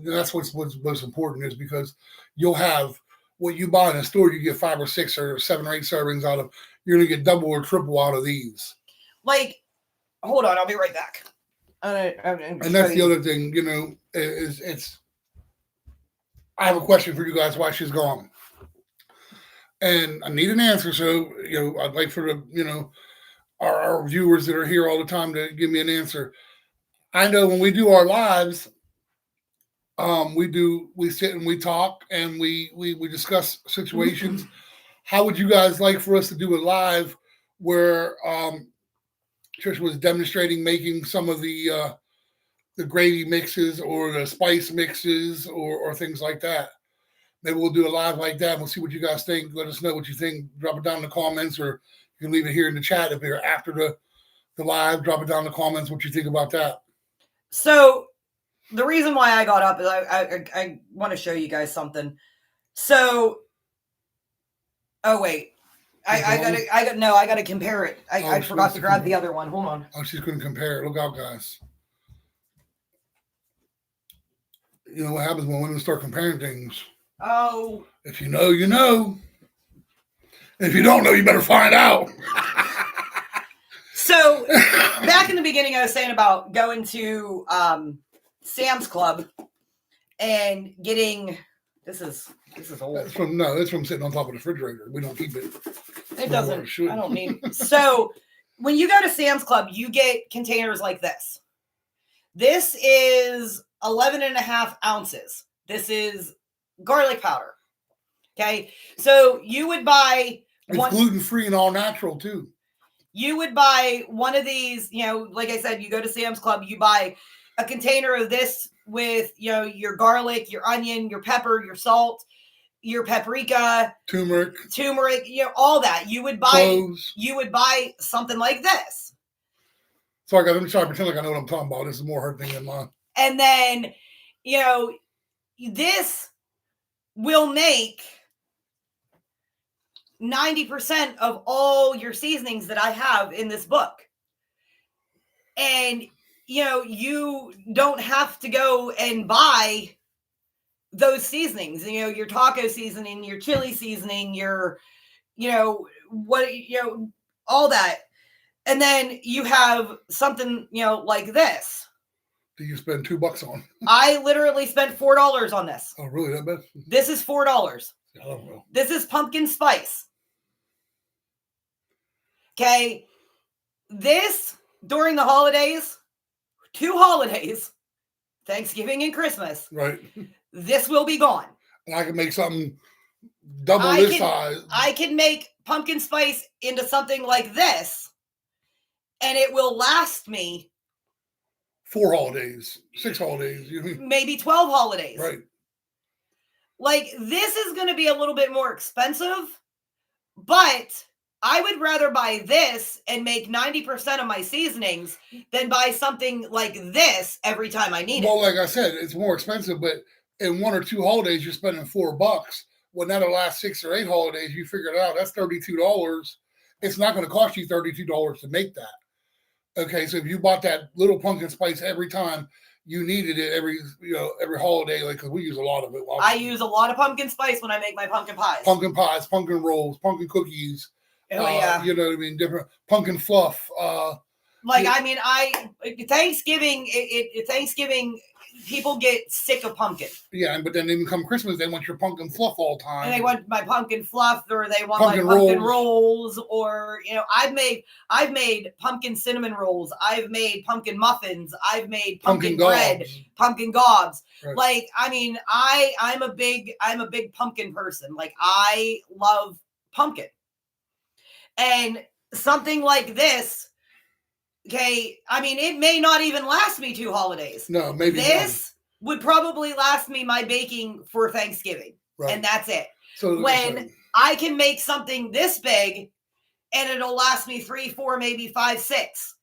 that's what's most important, is because you'll have what you buy in a store, you get 5 or 6 or 7 or 8 servings out of. You're going to get double or triple out of these. Like, hold on, I'll be right back. And that's the other thing, is it's. I have a question for you guys while she's gone, and I need an answer. So I'd like for our viewers that are here all the time to give me an answer. I know when we do our lives, we sit and we talk and we discuss situations. How would you guys like for us to do it live, where Trish was demonstrating making some of the gravy mixes or the spice mixes or things like that? Maybe we'll do it live like that. We'll see what you guys think. Let us know what you think. Drop it down in the comments, or you can leave it here in the chat if you're after the live. Drop it down in the comments what you think about that. So the reason why I got up is I want to show you guys something. So, oh wait, I gotta compare it. I forgot to grab the other one. Hold on. Oh, she's going to compare it. Look out, guys. You know what happens when women start comparing things? Oh. If you know, you know. If you don't know, you better find out. So, back in the beginning, I was saying about going to Sam's Club and getting. This is old. That's from sitting on top of the refrigerator. We don't keep it. It doesn't. I don't need. So, when you go to Sam's Club, you get containers like this. This is 11.5 ounces. This is garlic powder. Okay. So you would buy. It's gluten-free and all natural too. You would buy one of these, like I said, you go to Sam's Club, you buy a container of this with, your garlic, your onion, your pepper, your salt, your paprika, turmeric, all that. You would buy something like this. Sorry, guys, I'm trying to pretend like I know what I'm talking about. This is more her thing than mine. And then, this will make 90% of all your seasonings that I have in this book. And, you don't have to go and buy those seasonings, your taco seasoning, your chili seasoning, your, all that. And then you have something, like this. Do you spend $2 on? I literally spent $4 on this. Oh, really? That bad? This is $4. I don't know. This is pumpkin spice. Okay. This, during the holidays, 2 holidays, Thanksgiving and Christmas. Right. This will be gone. And I can make something double this size. I can make pumpkin spice into something like this and it will last me 4 holidays, 6 holidays, maybe 12 holidays. Right. Like, this is going to be a little bit more expensive, but I would rather buy this and make 90% of my seasonings than buy something like this every time I need it. Well, like I said, it's more expensive, but in 1 or 2 holidays, you're spending $4. Well, now the last 6 or 8 holidays, you figure it out. That's $32. It's not going to cost you $32 to make that. Okay, so if you bought that little pumpkin spice every time you needed it every holiday, like, because we use a lot of it. I use a lot of pumpkin spice when I make my pumpkin pies. Pumpkin pies, pumpkin rolls, pumpkin cookies. Oh yeah. You know what I mean? Different pumpkin fluff. Thanksgiving, Thanksgiving, people get sick of pumpkin. Yeah, but then even come Christmas, they want your pumpkin fluff all the time. And they want my pumpkin fluff, or they want my pumpkin rolls, or I've made pumpkin cinnamon rolls, I've made pumpkin muffins, I've made pumpkin bread, pumpkin gobs. Right. Like, I'm a big pumpkin person. Like, I love pumpkin. And something like this, okay, it may not even last me 2 holidays. No, maybe this would probably last me my baking for Thanksgiving. Right. And that's it. So when I can make something this big and it'll last me 3, 4, maybe 5, 6.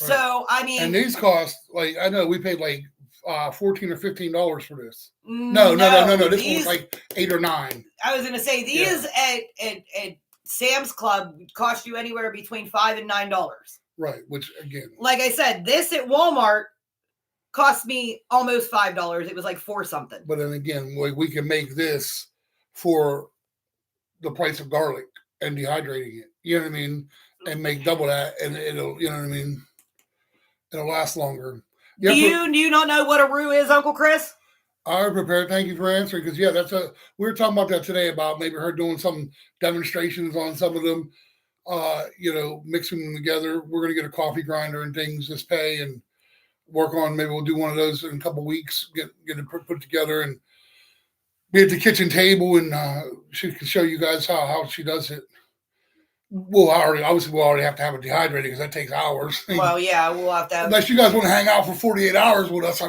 Right. So, and these cost, like, I know we paid like $14 or $15 for this. No. This one was like 8 or 9. I was going to say, these at Sam's Club cost you anywhere between $5 and $9. Right, which again, like I said, this at Walmart cost me almost $5. It was like 4 something. But then again, we can make this for the price of garlic and dehydrating it. You know what I mean? And make double that, and it'll, you know what I mean? It'll last longer. Do you not know what a roux is, Uncle Chris? I'm prepared. Thank you for answering. Because we were talking about that today, about maybe her doing some demonstrations on some of them. Mixing them together. We're going to get a coffee grinder and things this pay and work on. Maybe we'll do one of those in a couple of weeks. Get it put together and be at the kitchen table, and she can show you guys how she does it. We'll already have to have it dehydrated because that takes hours. Well, yeah, we'll have to. Unless you guys want to hang out for 48 hours with us,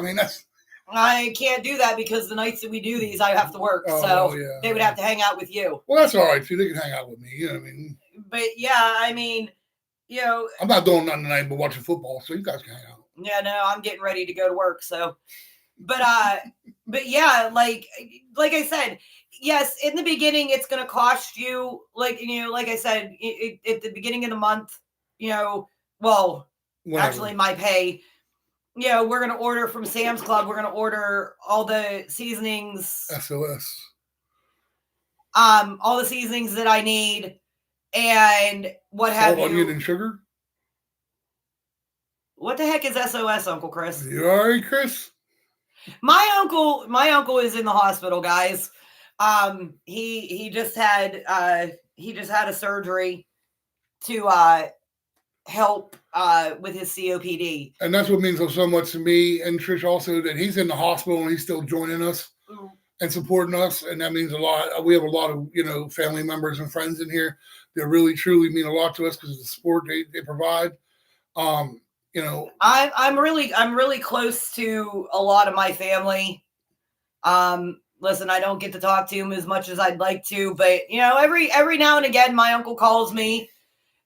I can't do that because the nights that we do these, I have to work. They would have to hang out with you. Well, that's all right too. They can hang out with me. You know what I mean? But yeah, I'm not doing nothing tonight but watching football, so you guys can hang out. Yeah, no, I'm getting ready to go to work. So, but yeah, like I said, yes, in the beginning, it's going to cost you, like I said, at the beginning of the month, actually my pay, we're going to order from Sam's Club. We're going to order all the seasonings. SOS. All the seasonings that I need. And what have you? Onion and sugar? What the heck is SOS, Uncle Chris? You all right, Chris? My uncle is in the hospital, guys. He just had a surgery to help with his COPD. And that's what means so much to me and Trish also, that he's in the hospital and he's still joining us and supporting us, and that means a lot. We have a lot of family members and friends in here that really truly mean a lot to us because of the support they provide. I'm really close to a lot of my family. Listen, I don't get to talk to him as much as I'd like to, but every now and again, my uncle calls me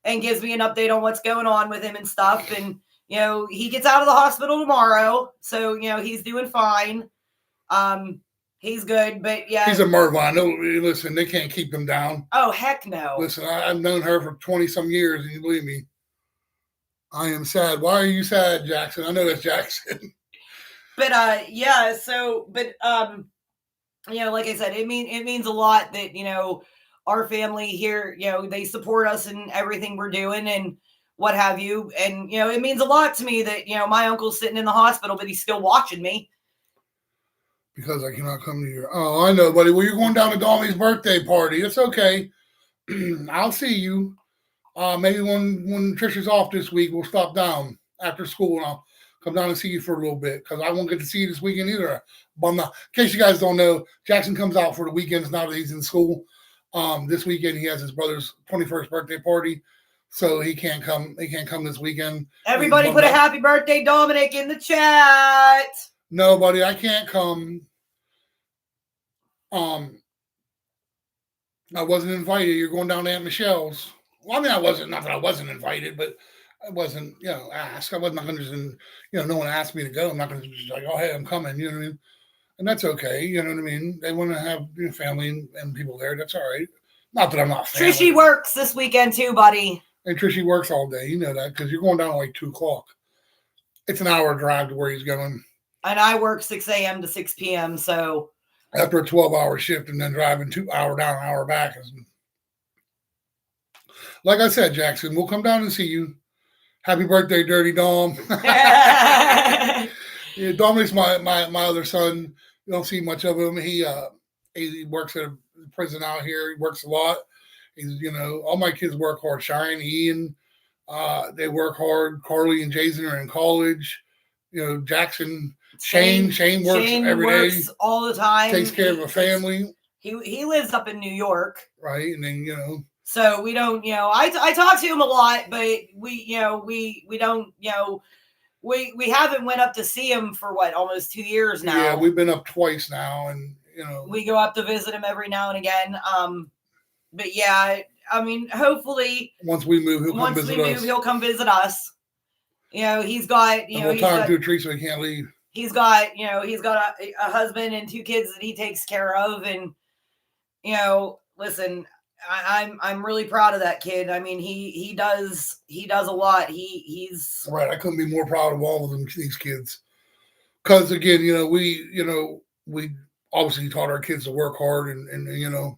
and gives me an update on what's going on with him and stuff. And he gets out of the hospital tomorrow, so he's doing fine. He's good, but yeah. He's a murderer. I know. Listen, they can't keep him down. Oh, heck no. Listen, I've known her for 20-some years, and you believe me, I am sad. Why are you sad, Jackson? I know that's Jackson. But like I said, it means a lot that our family here, they support us in everything we're doing and what have you. And it means a lot to me that my uncle's sitting in the hospital, but he's still watching me. Because I cannot come to your... Oh, I know, buddy. Well, you're going down to Dolly's birthday party. It's okay. I'll see you. Maybe when Trisha's off this week, we'll stop down after school and I'll come down and see you for a little bit because I won't get to see you this weekend either. But in case you guys don't know, Jackson comes out for the weekends now that he's in school. This weekend, he has his brother's 21st birthday party. so he can't come. He can't come this weekend. Everybody put a happy birthday, Dominic, in the chat. No, buddy, I can't come. I wasn't invited. You're going down to Aunt Michelle's. Well, I mean, I wasn't. Not that I wasn't invited, but I wasn't. Asked. I wasn't not going to just. No one asked me to go. I'm not going to just like, oh, hey, I'm coming. You know what I mean? And that's okay. You know what I mean? They want to have family and people there. That's all right. Not that I'm not. Trishy works this weekend too, buddy. And Trishy works all day. You know that because you're going down at like 2:00. It's an hour drive to where he's going. And I work 6 a.m. to 6 p.m. So after a 12-hour shift and then driving 2 hour down, an hour back is. Like I said, Jackson, we'll come down and see you. Happy birthday, Dirty Dom. Yeah, Dominic's my other son. You don't see much of him. He works at a prison out here. He works a lot. He's all my kids work hard. Cheyenne, Ian, they work hard. Carly and Jason are in college. Jackson, Shane works every day. All the time. Takes care of a family. He lives up in New York. Right, and then So we don't, I talk to him a lot, but we don't, we haven't went up to see him for almost 2 years now. Yeah, we've been up twice now, and we go up to visit him every now and again. But yeah, I mean, hopefully once we move, he'll come visit us. He's got, we'll tie him to a tree so he can't leave. He's got a husband and 2 kids that he takes care of, and listen. I'm really proud of that kid. I mean, he does a lot. He's right. I couldn't be more proud of all of them, these kids. Because again, we obviously taught our kids to work hard and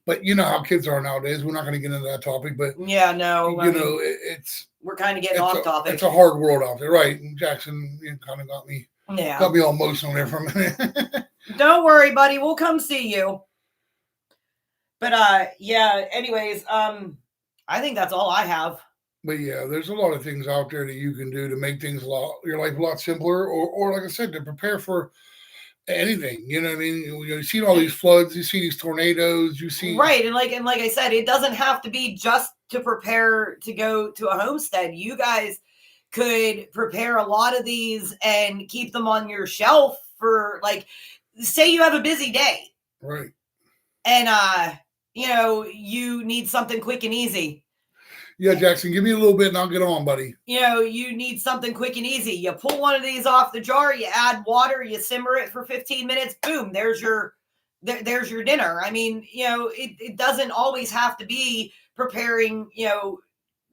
but how kids are nowadays. We're not going to get into that topic, but yeah, no, we're kind of getting off topic. It's a hard world out there, right? And Jackson kind of got me all emotional there for a minute. Don't worry, buddy. We'll come see you. But yeah, anyways, I think that's all I have. But yeah, there's a lot of things out there that you can do to make things your life a lot simpler, or like I said, to prepare for anything. You know what I mean? You see all these floods, you see these tornadoes, you see right, and like I said, it doesn't have to be just to prepare to go to a homestead. You guys could prepare a lot of these and keep them on your shelf for say you have a busy day. Right. And you need something quick and easy. Yeah, Jackson, give me a little bit and I'll get on, buddy. You need something quick and easy. You pull one of these off the jar, you add water, you simmer it for 15 minutes, boom, there's your dinner. I mean, it doesn't always have to be preparing,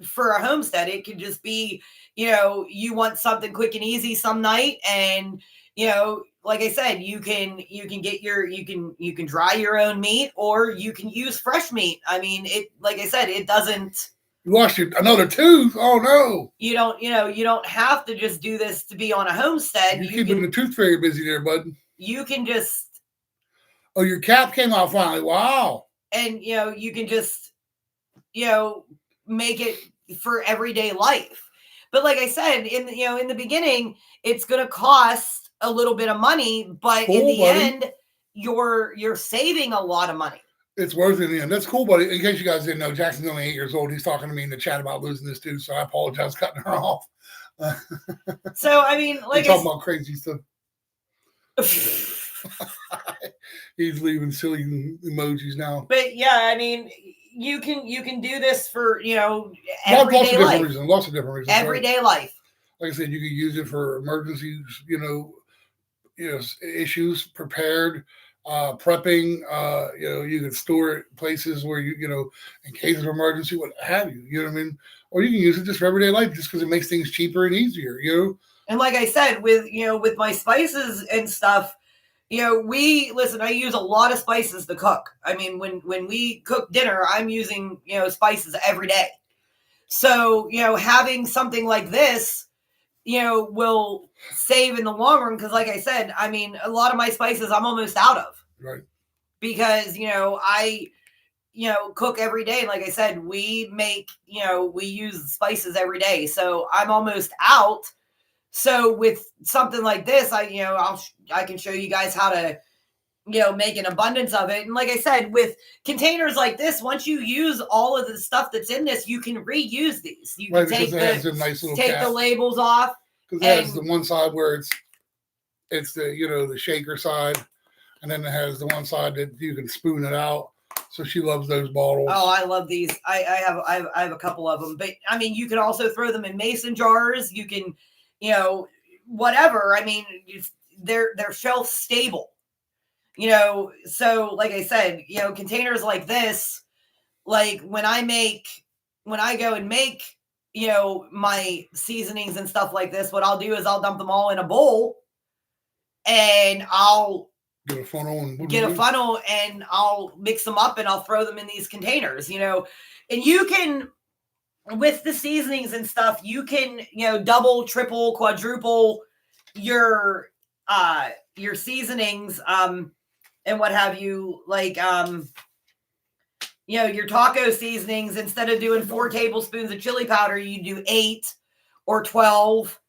for a homestead. It could just be, you want something quick and easy some night, and like I said, you can get you can dry your own meat, or you can use fresh meat. I mean, like I said, it doesn't. You lost another tooth. Oh no! You don't have to just do this to be on a homestead. You're keeping the tooth fairy busy there, bud. You can just. Oh, your cap came out finally. Wow. And you can just make it for everyday life. But like I said, in the beginning, it's going to cost a little bit of money, but in the end, you're saving a lot of money. It's worth it in the end. That's cool, buddy. In case you guys didn't know, Jackson's only 8 years old. He's talking to me in the chat about losing this tooth, so I apologize cutting her off. So I mean, like talking about crazy stuff. He's leaving silly emojis now. But yeah, I mean, you can do this for everyday life. Lots of different reasons. Everyday life. Like I said, you could use it for emergencies. Issues, prepared, prepping. You can store it places where in case of emergency, what have you. You know what I mean? Or you can use it just for everyday life, just because it makes things cheaper and easier. And like I said, with my spices and stuff, I use a lot of spices to cook. I mean, when we cook dinner, I'm using, spices every day. So, having something like this, will save in the long run. Cause like I said, I mean, a lot of my spices I'm almost out of. Right. Because, I, cook every day. And like I said, we make, we use spices every day. So I'm almost out. So with something like this, I can show you guys how to, make an abundance of it. And like I said, with containers like this, once you use all of the stuff that's in this, you can reuse these. You can take the labels off. Because it has the one side where it's the the shaker side, and then it has the one side that you can spoon it out. So she loves those bottles. Oh, I love these. I have a couple of them, but I mean, you can also throw them in mason jars. You can, whatever. I mean, they're shelf stable. So like I said, containers like this, like when I go and make, my seasonings and stuff like this, what I'll do is I'll dump them all in a bowl, and I'll get a funnel and I'll mix them up and I'll throw them in these containers, and you can, with the seasonings and stuff, you can, double, triple, quadruple your seasonings, and what have you, like, your taco seasonings, instead of doing 4 tablespoons of chili powder, you do 8 or 12,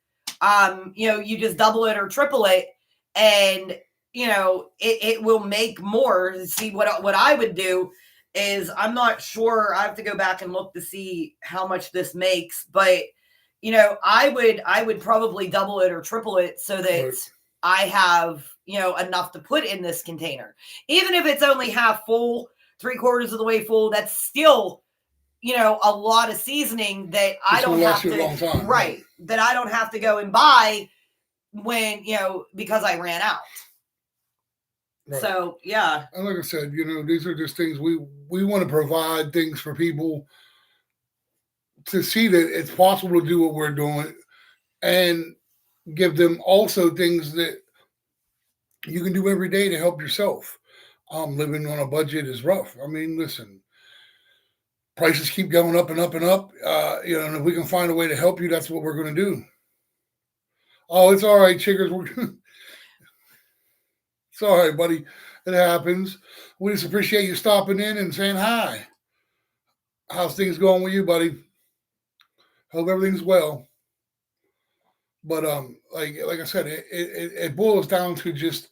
you just double it or triple it, and it will make more. See, what I would do is, I'm not sure, I have to go back and look to see how much this makes, but I would probably double it or triple it so that I have enough to put in this container. Even if it's only half full, 3/4 of the way full, that's still a lot of seasoning that I don't have to, that I don't have to go and buy when because I ran out. Right. So, yeah. And like I said, these are just things we want to provide things for people to see that it's possible to do what we're doing, and give them also things that you can do every day to help yourself. Living on a budget is rough. I mean, listen, prices keep going up and up and up. And if we can find a way to help you, that's what we're going to do. Oh, it's all right, Chiggers. It's all right, buddy. It happens. We just appreciate you stopping in and saying hi. How's things going with you, buddy? Hope everything's well. But like I said, it boils down to just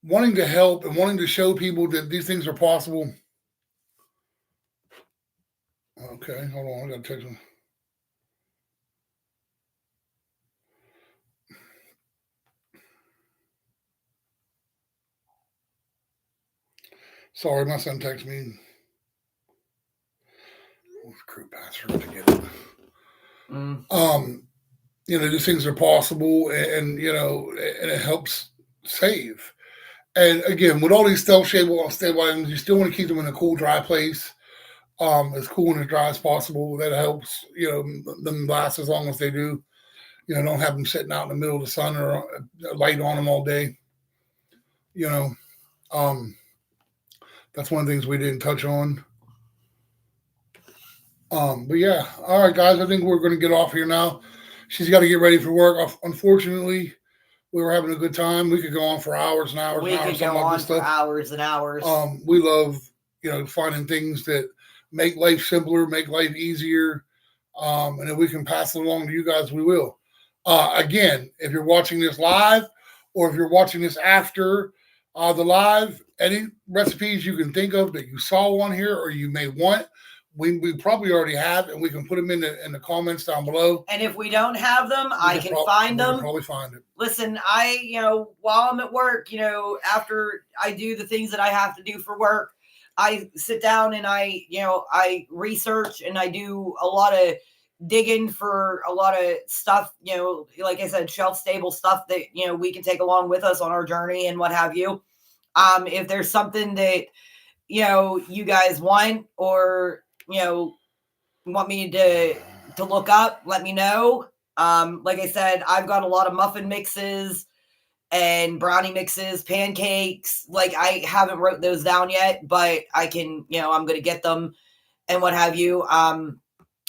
wanting to help and wanting to show people that these things are possible. Okay, hold on. I got to text him. Sorry, my son texted me. Crew password to get it. These things are possible, and it helps save. And again, with all these stable items, you still want to keep them in a cool, dry place, as cool and as dry as possible. That helps, them last as long as they do. Don't have them sitting out in the middle of the sun or a light on them all day. That's one of the things we didn't touch on. But yeah, all right, guys, I think we're going to get off here now. She's got to get ready for work. Unfortunately, we were having a good time. We could go on for hours and hours. We could go on for hours and hours. We love, finding things that make life simpler, make life easier. And if we can pass it along to you guys, we will. Again, if you're watching this live, or if you're watching this after the live, any recipes you can think of that you saw on here or you may want, we probably already have, and we can put them in the comments down below. And if we don't have them, I can find them. Probably find it. Listen, while I'm at work, after I do the things that I have to do for work, I sit down and I research, and I do a lot of digging for a lot of stuff, like I said, shelf stable stuff that, we can take along with us on our journey and what have you. If there's something that, you guys want, or, want me to look up, let me know. Like I said, I've got a lot of muffin mixes and brownie mixes, pancakes. Like, I haven't wrote those down yet, but I can, I'm going to get them and what have you.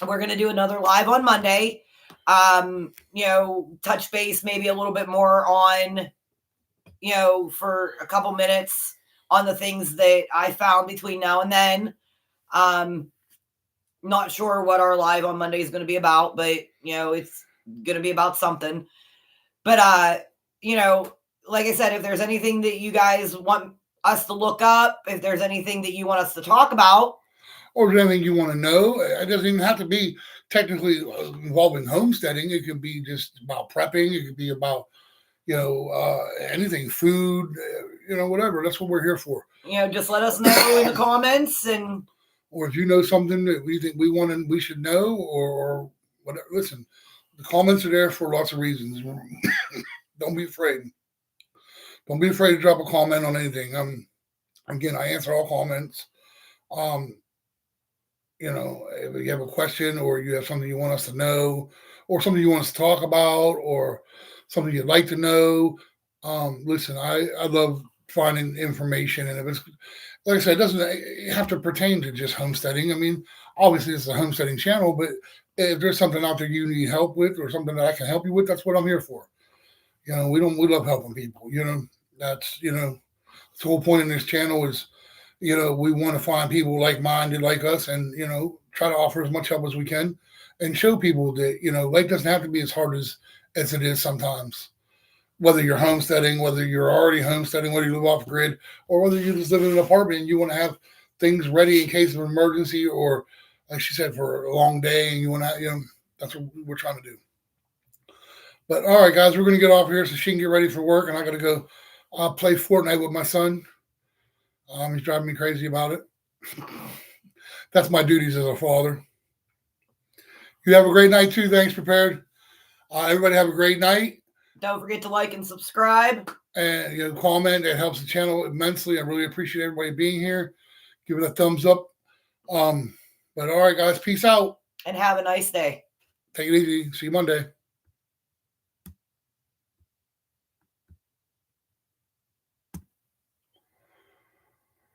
We're going to do another live on Monday. Touch base maybe a little bit more on, for a couple minutes on the things that I found between now and then. Not sure what our live on Monday is going to be about, but, it's going to be about something. But, like I said, if there's anything that you guys want us to look up, if there's anything that you want us to talk about, or if there's anything you want to know, it doesn't even have to be technically involving homesteading. It could be just about prepping. It could be about, anything, food, whatever. That's what we're here for. Just let us know in the comments, or if you know something that we think we should know, or whatever. Listen, the comments are there for lots of reasons. Don't be afraid. Don't be afraid to drop a comment on anything. Again, I answer all comments. If you have a question or you have something you want us to know or something you want us to talk about or something you'd like to know, listen, I love finding information. And if it's, like I said, it doesn't have to pertain to just homesteading. I mean, obviously it's a homesteading channel, but if there's something out there you need help with or something that I can help you with, that's what I'm here for. We love helping people. That's the whole point in this channel is, we want to find people like-minded like us and, try to offer as much help as we can and show people that, life doesn't have to be as hard as it is sometimes. Whether you're homesteading, whether you're already homesteading, whether you live off grid, or whether you just live in an apartment and you want to have things ready in case of an emergency or, like she said, for a long day and you want to, that's what we're trying to do. But all right, guys, we're going to get off here so she can get ready for work and I got to go play Fortnite with my son. He's driving me crazy about it. That's my duties as a father. You have a great night too. Thanks, Prepared. Everybody have a great night. Don't forget to like and subscribe. And comment. It helps the channel immensely. I really appreciate everybody being here. Give it a thumbs up. But all right, guys, peace out. And have a nice day. Take it easy. See you Monday.